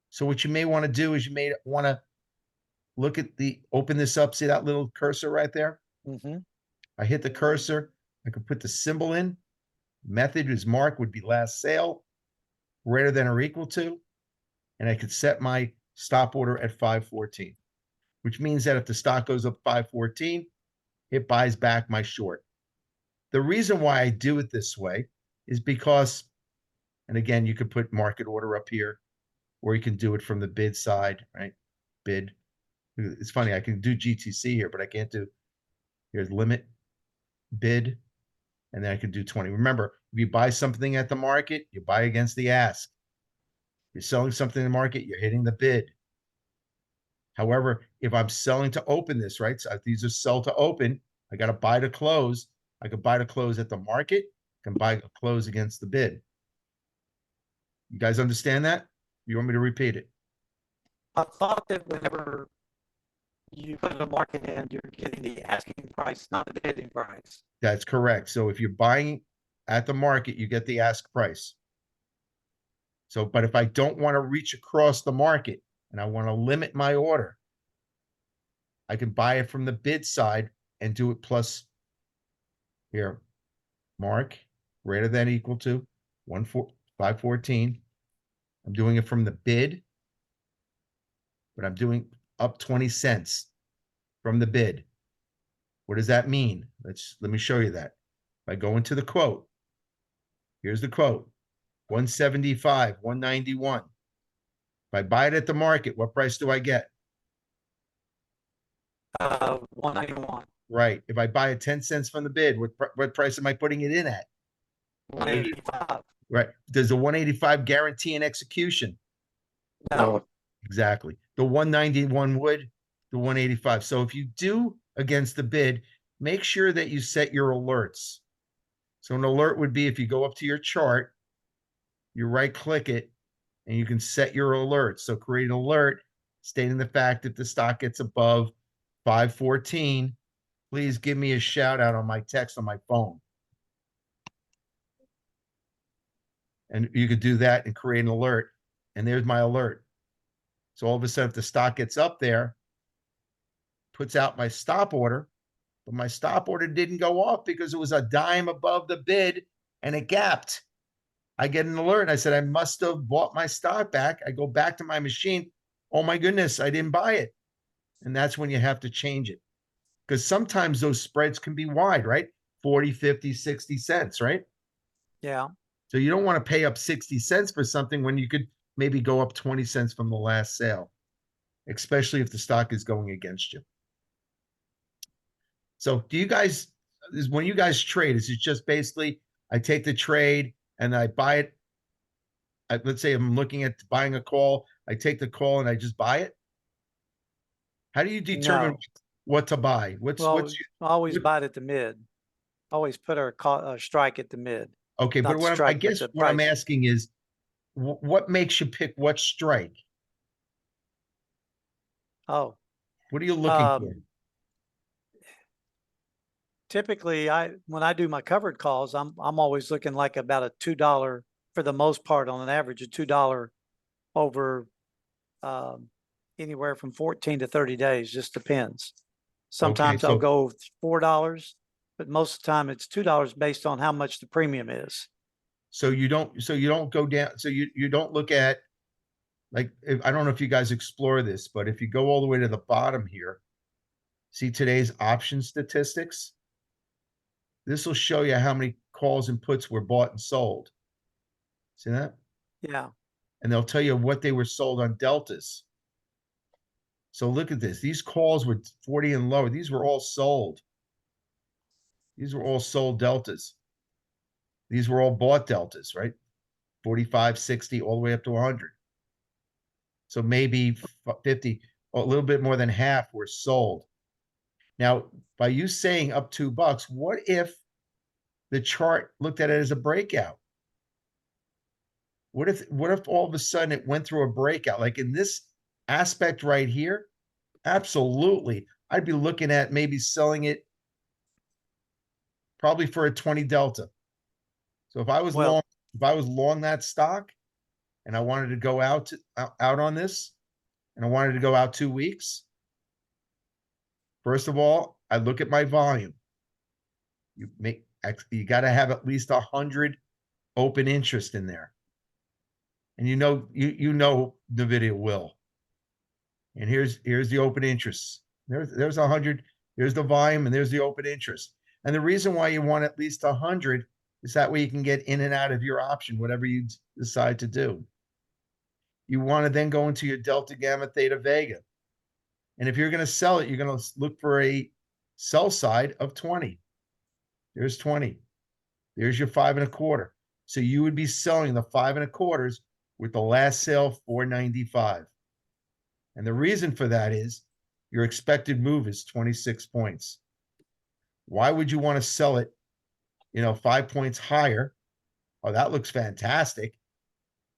So what you may want to do is you may want to look at open this up. See that little cursor right there? Mm-hmm. I hit the cursor. I could put the symbol in. Method is marked would be last sale, greater than or equal to. And I could set my stop order at 514, which means that if the stock goes up 514, it buys back my short. The reason why I do it this way is because, and again, you could put market order up here, or you can do it from the bid side, right? Bid. It's funny, I can do GTC here, but I can't do, here's limit, bid, and then I can do 20. Remember, if you buy something at the market, you buy against the ask. You're selling something in the market, you're hitting the bid. However, if I'm selling to open this, right? So if these are sell to open, I got to buy to close. I could buy to close at the market, can buy to close against the bid. You guys understand that? You want me to repeat it? I thought that whenever you put a market in, you're getting the asking price, not the bidding price. That's correct. So if you're buying at the market, you get the ask price. So, but if I don't want to reach across the market and I want to limit my order, I can buy it from the bid side and do it plus here, mark greater than or equal to 514. I'm doing it from the bid, but I'm doing up 20 cents from the bid. What does that mean? Let me show you that. If I go into the quote, here's the quote, 175, 191. If I buy it at the market, what price do I get? 191, Right. If I buy it 10 cents from the bid, what price am I putting it in at? 185. Right. Does the 185 guarantee an execution? No, Exactly. The 191 would, the 185. So if you do against the bid, make sure that you set your alerts. So an alert would be if you go up to your chart, you right click it, and you can set your alerts. So create an alert stating the fact if the stock gets above 514, please give me a shout out on my text on my phone. And you could do that and create an alert. And there's my alert. So all of a sudden, if the stock gets up there, puts out my stop order, but my stop order didn't go off because it was a dime above the bid and it gapped. I get an alert. I said, I must have bought my stock back. I go back to my machine. Oh my goodness, I didn't buy it. And that's when you have to change it. Because sometimes those spreads can be wide, right? 40, 50, 60 cents, right? yeah, So you don't want to pay up 60 cents for something when you could maybe go up 20 cents from the last sale, especially if the stock is going against you. So do you guys, when you guys trade, is it just basically I take the trade and I buy it? Let's say I'm looking at buying a call. I take the call and I just buy it. How do you determine no. what to buy? What's Well, what's always what- buy it at the mid. Always put our strike at the mid. okay? Not But the I strike, but guess the what I'm price. asking is, what makes you pick what strike? Oh, What are you looking for? typically when I do my covered calls, I'm always looking like about a $2 for the most part on an average, a $2 over anywhere from 14 to 30 days, just depends. Sometimes I'll so go $4, but most of the time it's $2 based on how much the premium is. so you don't go down. So you don't look at like I don't know if you guys explore this, but if you go all the way to the bottom here, see today's option statistics. This will show you how many calls and puts were bought and sold. See that? Yeah. And they'll tell you what they were sold on deltas. So look at this. These calls were 40 and lower. These were all sold. These were all sold deltas. These were all bought deltas, right? 45, 60, all the way up to 100. So maybe 50, a little bit more than half were sold. Now, by you saying up $2, what if the chart looked at it as a breakout? What if all of a sudden it went through a breakout? Like in this aspect right here, absolutely. I'd be looking at maybe selling it probably for a 20 delta. So if I was Well, long that stock and I wanted to go out on this and I wanted to go out 2 weeks, first of all, I look at my volume. You got to have at least 100 open interest in there. And you know the video will. And here's the open interest. There's 100. There's the volume, and there's the open interest. And the reason why you want at least 100 is that way you can get in and out of your option, whatever you decide to do. You want to then go into your delta, gamma, theta, vega. And if you're going to sell it, you're going to look for a sell side of 20. There's 20. There's your 5 1/4. So you would be selling the 5 1/4s with the last sale 495. And the reason for that is your expected move is 26 points. Why would you want to sell it, 5 points higher? Oh, that looks fantastic.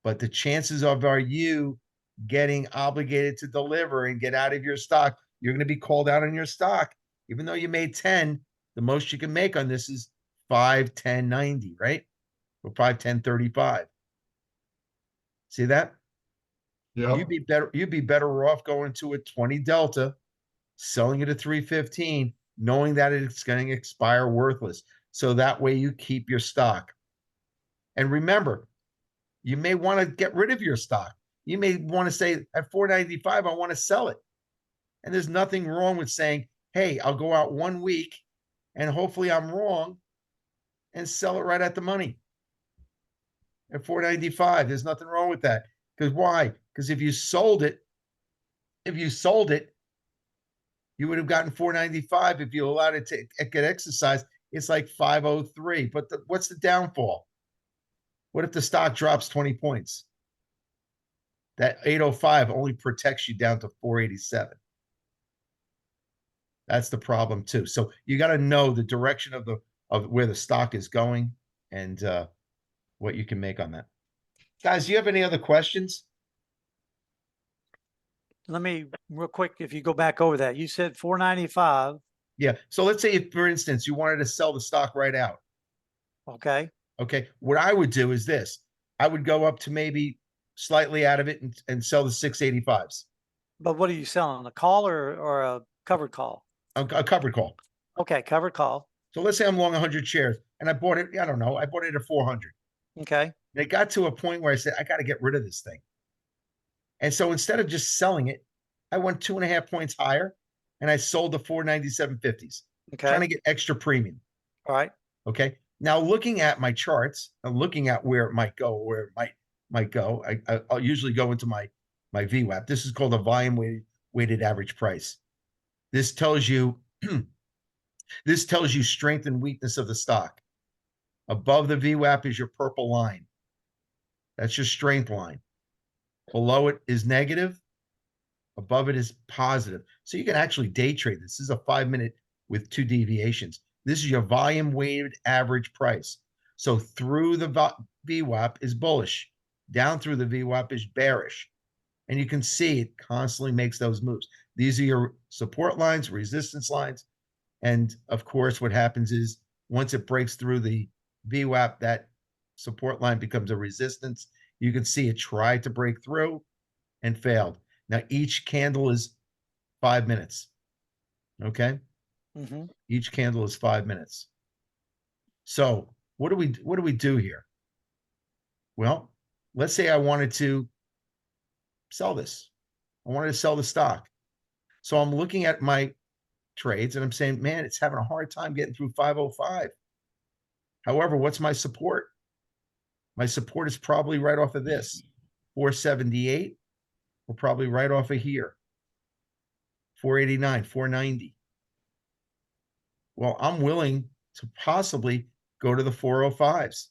But the chances of are you getting obligated to deliver and get out of your stock, you're going to be called out on your stock. Even though you made 10, the most you can make on this is 5, 10, 90, right? Or 5, 10, 35. See that? Yeah, You'd be better off going to a 20 delta, selling it at 315, knowing that it's going to expire worthless. So that way you keep your stock. And remember, you may want to get rid of your stock. You may want to say at 495, I want to sell it. And there's nothing wrong with saying, hey, I'll go out 1 week and hopefully I'm wrong and sell it right at the money at 495. There's nothing wrong with that. Because why? Because if you sold it, you would have gotten 495 if you allowed it to get exercised. It's like 503. But what's the downfall? What if the stock drops 20 points? That 805 only protects you down to 487. That's the problem too. So you got to know the direction of where the stock is going and what you can make on that. Guys, do you have any other questions? Let me real quick, if you go back over that, you said 495. Yeah. So let's say, if, for instance, you wanted to sell the stock right out. Okay. Okay. What I would do is this. I would go up to maybe slightly out of it and sell the 685s. But what are you selling? A call or a covered call? A covered call. Okay. Covered call. So let's say I'm long 100 shares and I bought it. I don't know. I bought it at 400. Okay. And it got to a point where I said, I got to get rid of this thing. And so instead of just selling it, I went 2.5 points higher and I sold the 497.50s, Okay. trying to get extra premium. All right. Okay. Now looking at my charts, I'm looking at where it might go, might go. I'll usually go into my VWAP. This is called a volume weighted average price. This tells you strength and weakness of the stock. Above the VWAP is your purple line. That's your strength line. Below it is negative. Above it is positive. So you can actually day trade. This is a 5-minute with 2 deviations. This is your volume weighted average price. So through the VWAP is bullish. Down through the VWAP is bearish. And you can see it constantly makes those moves. These are your support lines, resistance lines. And of course, what happens is once it breaks through the VWAP, that support line becomes a resistance. You can see it tried to break through and failed. Now, each candle is 5 minutes. Okay. Mm-hmm. Each candle is 5 minutes. So what do we do here? Well, let's say I wanted to sell this. I wanted to sell the stock. So I'm looking at my trades and I'm saying, man, it's having a hard time getting through 505. However, what's my support? My support is probably right off of this, 478. We're probably right off of here, 489, 490. Well, I'm willing to possibly go to the 405s.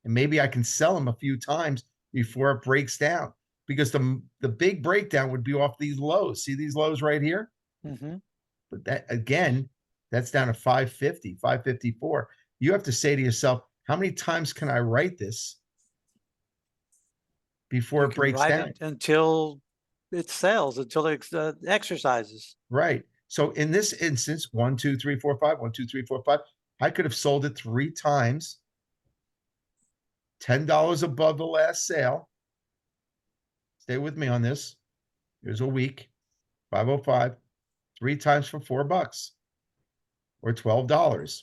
And maybe I can sell them a few times before it breaks down. Because the big breakdown would be off these lows. See these lows right here? Mm-hmm. But that, again, that's down to 550, 554. You have to say to yourself, how many times can I write this before it breaks down? Until it sells, until it exercises. Right. So in this instance, 1, 2, 3, 4, 5, 1, 2, 3, 4, 5, I could have sold it 3 times, $10 above the last sale. Stay with me on this. Here's a week, 505, 3 times for $4 or $12.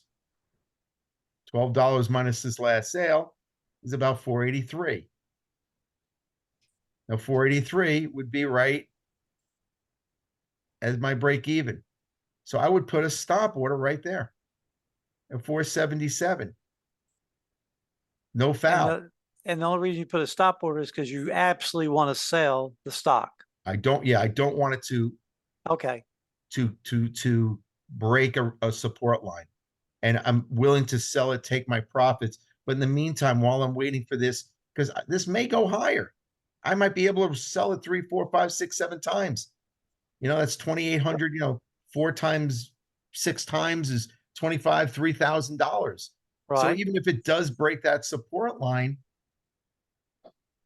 $12 minus this last sale is about 483. Now 483 would be right as my break even. So I would put a stop order right there at 477. No foul. And the only reason you put a stop order is because you absolutely want to sell the stock. I don't want it to Okay. to break a support line. And I'm willing to sell it, take my profits. But in the meantime, while I'm waiting for this, because this may go higher. I might be able to sell it 3, 4, 5, 6, 7 times. That's 2,800, 4 times, 6 times is 25, $3,000. So Right. even if it does break that support line,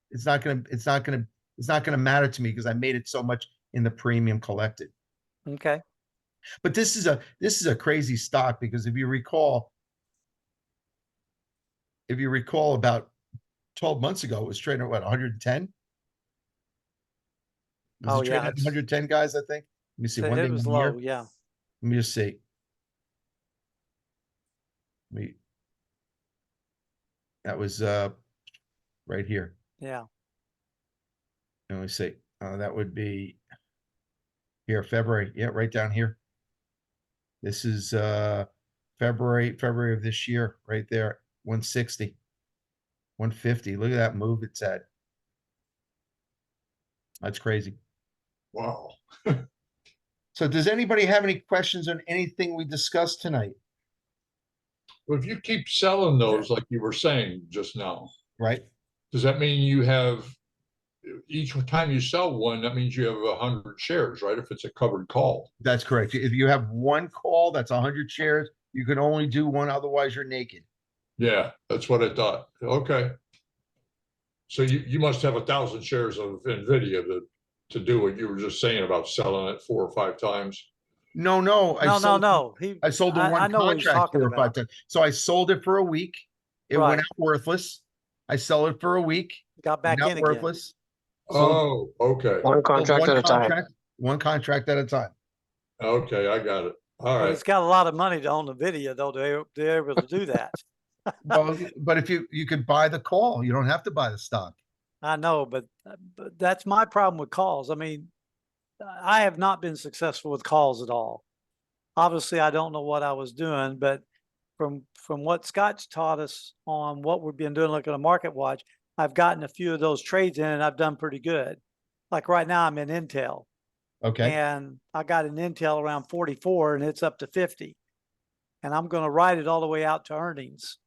it's not gonna matter to me because I made it so much in the premium collected. Okay. But this is a crazy stock because if you recall about 12 months ago, it was trading at what, 110? Was Oh, it yeah, trading at 110, guys, I think? Let me see, one it day, was 1 year. low. Yeah. Let me just see. That was right here. Yeah. Let me see. That would be here, February. Yeah, right down here. This is February of this year, right there. 160, 150. Look at that move it's at. That's crazy. Wow. So does anybody have any questions on anything we discussed tonight? Well, if you keep selling those, like you were saying just now, Right? does that mean you have, each time you sell one, that means you have 100 shares, right? If it's a covered call. That's correct. If you have one call, that's 100 shares. You can only do one, otherwise you're naked. Yeah, that's what I thought. Okay. So you must have 1,000 shares of NVIDIA to do what you were just saying about selling it 4 or 5 times. No, No. I sold the I one know what he's contract talking 4 or 5 about. times. So I sold it for a week. It went Right. out worthless. I sell it for a week. Got Went back out in again. worthless. Sold, Oh, okay. One sold contract at a time. one contract at a time. Okay, I got it. All But right. it's got a lot of money to own the video, though. They're able to do that. Well, but if you could buy the call, you don't have to buy the stock. I know, but that's my problem with calls. I mean, I have not been successful with calls at all. Obviously, I don't know what I was doing, but from what Scott's taught us on what we've been doing, looking at Market Watch, I've gotten a few of those trades in, and I've done pretty good. Like right now, I'm in Intel, Okay. and I got an Intel around 44, and it's up to 50, and I'm going to ride it all the way out to earnings.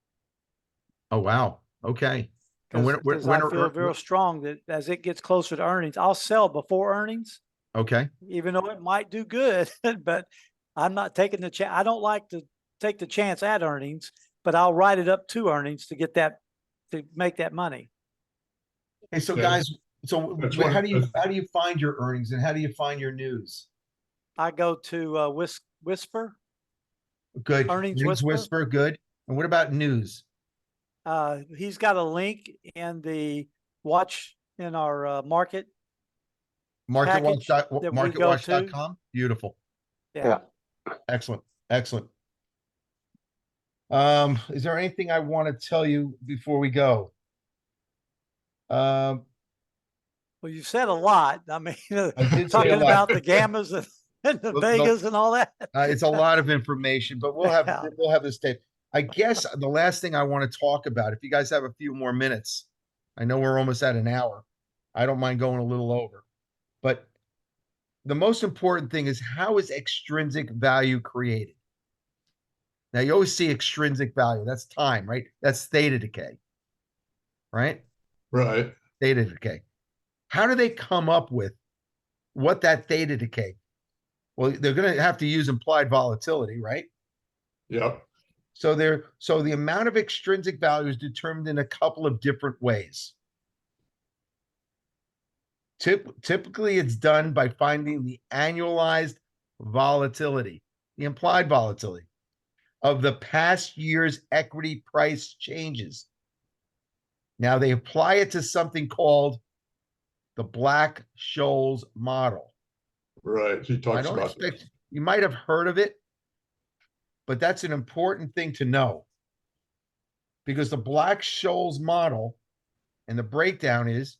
Oh, wow. Okay. And Because I feel very strong that as it gets closer to earnings, I'll sell before earnings, okay. even though it might do good, but I'm not taking the chance. I don't like to take the chance at earnings, but I'll ride it up to earnings to get that, to make that money. Hey, so Yeah, guys, so that's how what- do you find your earnings and how do you find your news? I go to Whisper, Good. Earnings Earnings Whisper. Whisper, good. And what about news? He's got a link in the watch in our market package that we go to. Marketwatch.com. Beautiful. Yeah. Excellent. Excellent. Is there anything I want to tell you before we go? Well, you said a lot. I mean, I did say a talking lot. about the gammas and the Vegas and all that. It's a lot of information, but we'll have Yeah. this tape. I guess the last thing I want to talk about, if you guys have a few more minutes, I know we're almost at an hour. I don't mind going a little over, but the most important thing is, how is extrinsic value created? Now you always see extrinsic value. That's time, right? That's theta decay, right? Right. Theta decay. How do they come up with what that theta decay? Well, they're going to have to use implied volatility, right? Yep. So the amount of extrinsic value is determined in a couple of different ways. Typically, it's done by finding the annualized volatility, the implied volatility of the past year's equity price changes. Now they apply it to something called the Black-Scholes model. Right. He I talks don't about expect you might have heard of it, but that's an important thing to know, because the Black-Scholes model and the breakdown is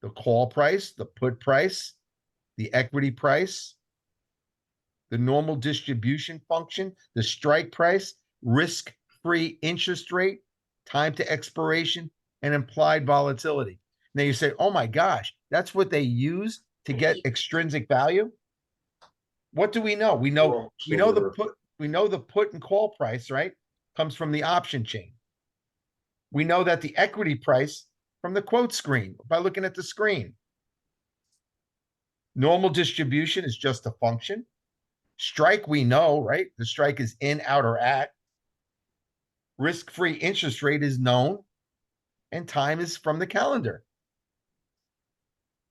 the call price, the put price, the equity price, the normal distribution function, the strike price, risk-free interest rate, time to expiration, and implied volatility. Now you say, oh my gosh, that's what they use to get extrinsic value. What do we know? We know the put and call price, right? Comes from the option chain. We know that the equity price from the quote screen by looking at the screen. Normal distribution is just a function. Strike, we know, right? The strike is in, out, or at. Risk-free interest rate is known, and time is from the calendar.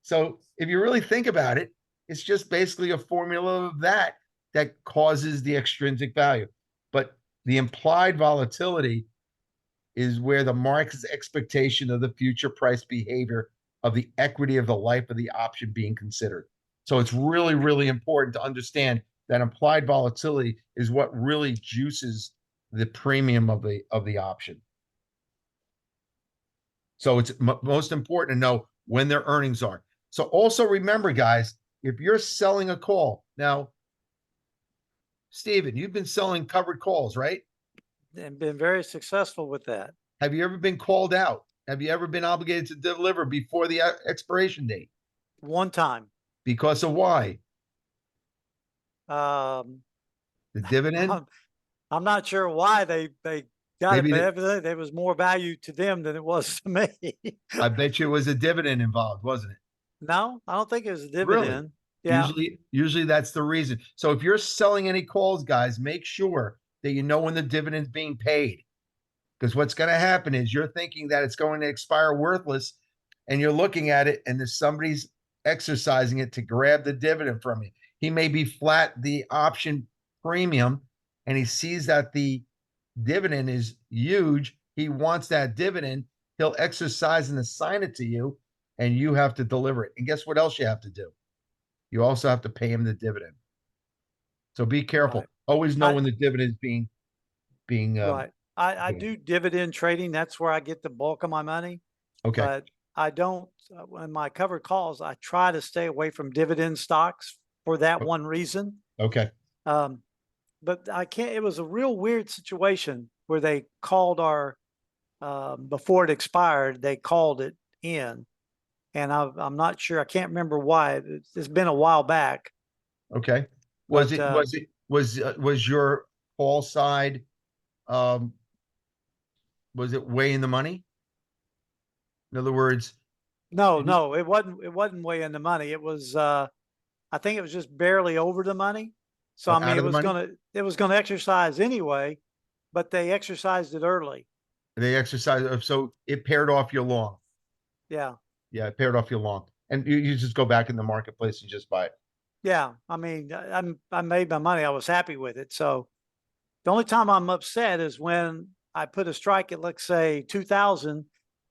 So if you really think about it, it's just basically a formula of that causes the extrinsic value. But the implied volatility is where the market's expectation of the future price behavior of the equity of the life of the option being considered. So it's really, really important to understand that implied volatility is what really juices the premium of the option. So it's most important to know when their earnings are. So also remember, guys, if you're selling a call now, Steven, you've been selling covered calls, right? And been very successful with that. Have you ever been called out? Have you ever been obligated to deliver before the expiration date? One time. Because of why? Um, The dividend? I'm not sure why they got Maybe it, but evidently there was more value to them than it was to me. I bet you it was a dividend involved, wasn't it? No, I don't think it was a Really? dividend. Yeah. Usually that's the reason. So if you're selling any calls, guys, make sure that you know when the dividend's being paid. Because what's going to happen is you're thinking that it's going to expire worthless, and you're looking at it, and there's somebody's exercising it to grab the dividend from you. He may be flat the option premium, and he sees that the dividend is huge. He wants that dividend. He'll exercise and assign it to you, and you have to deliver it. And guess what else you have to do? You also have to pay him the dividend. So be careful. Right. Always know when the dividend is being Right. I okay. do dividend trading. That's where I get the bulk of my money. Okay. But I don't, in my covered calls, I try to stay away from dividend stocks for that one reason. Okay. But I can't, it was a real weird situation where they called our, before it expired, they called it in. And I'm not sure, I can't remember why. It's been a while back. Okay. But, Was your call side, was it way in the money? In other words, No, it wasn't way in the money. It was, I think it was just barely over the money. So, Oh, I mean, out of the money? it was gonna exercise anyway, but they exercised it early. they exercise, so it paired off your long. Yeah. Yeah, it paired off your long. And you just go back in the marketplace and just buy it. Yeah. I mean, I made my money. I was happy with it. So the only time I'm upset is when I put a strike at, let's say, 2,000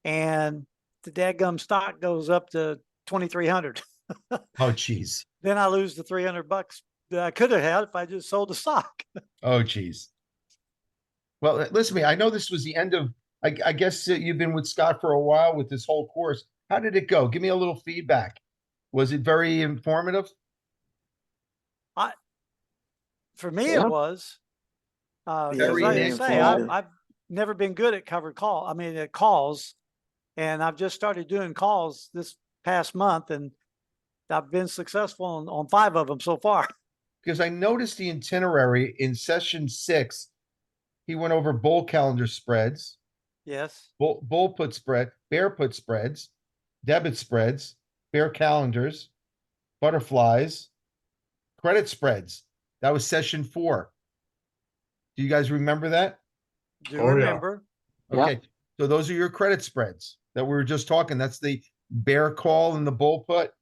and the dadgum stock goes up to 2,300. Oh, geez. Then I lose the $300 that I could have had if I just sold the stock. Oh, geez. Well, listen to me. I know this was the end of, I guess you've been with Scott for a while with this whole course. How did it go? Give me a little feedback. Was it very informative? For me, Yeah. it was. Because Very like I say, informative. I've never been good at covered call. I mean, at calls, and I've just started doing calls this past month, and I've been successful on 5 of them so far. Because I noticed the itinerary in session 6, he went over bull calendar spreads, Yes. bull put spread, bear put spreads, debit spreads, bear calendars, butterflies, credit spreads. That was session 4. Do you guys remember that? Do Oh, yeah. remember. Yeah. Okay. So those are your credit spreads that we were just talking. That's the bear call and the bull put.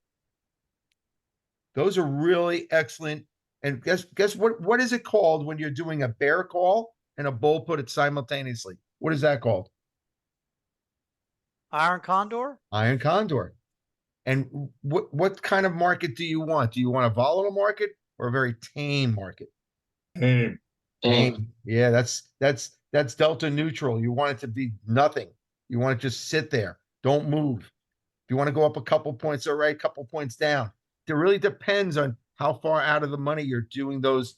Those are really excellent. And guess what is it called when you're doing a bear call and a bull put it simultaneously? What is that called? Iron Condor. Iron condor. And what kind of market do you want? Do you want a volatile market or a very tame market? Hey, Tame. Yeah, that's delta neutral. You want it to be nothing. You want it to just sit there. Don't move. If you want to go up a couple points, all right, couple points down. It really depends on how far out of the money you're doing those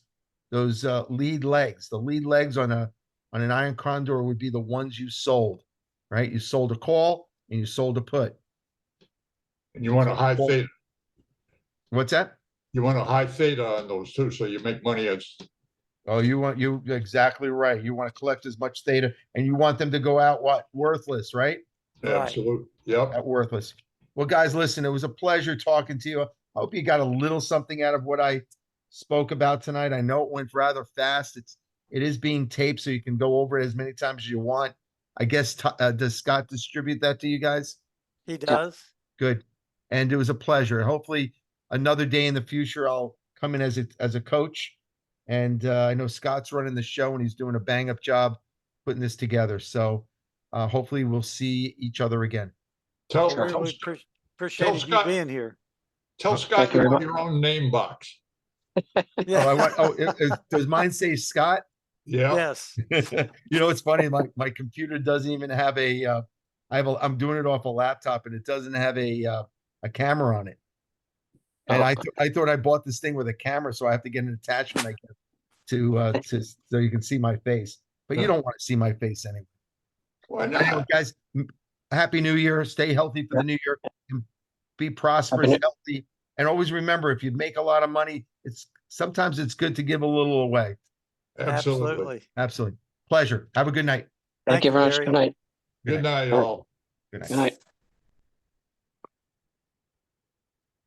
lead legs. The lead legs on an iron condor would be the ones you sold, right? You sold a call and you sold a put. and you want a high theta. What's that? You want a high theta on those too, so you make money as Oh, you're exactly right. You want to collect as much theta and you want them to go out what? Worthless, right? Right. Absolute. Yep. That worthless. Well, guys, listen, it was a pleasure talking to you. I hope you got a little something out of what I spoke about tonight. I know it went rather fast. It is being taped, so you can go over it as many times as you want. I guess does Scott distribute that to you guys? He does. Good. And it was a pleasure. Hopefully, another day in the future, I'll come in as a coach. And I know Scott's running the show, and he's doing a bang up job putting this together. So hopefully, we'll see each other again. Tell, Well, tell, we Scott- appreciated you Scott- being here. tell Thank Scott you you very want much. your own name box. Oh, I want. Oh, does mine say Scott? Yeah. Yes. You know, it's funny. My computer doesn't even have a. I'm doing it off a laptop, and it doesn't have a camera on it. And Oh. I thought I bought this thing with a camera, so I have to get an attachment, I guess, to so you can see my face. But you don't want to see my face anyway. Why Anyway, not? guys, happy New Year. Stay healthy for the new year. And be prosperous, Happy healthy, and always remember: if you make a lot of money, sometimes it's good to give a little away. Absolutely. Absolutely, pleasure. Have a good night. Thank you very much. Gary. Good night. Good night, all. Good night. Good night.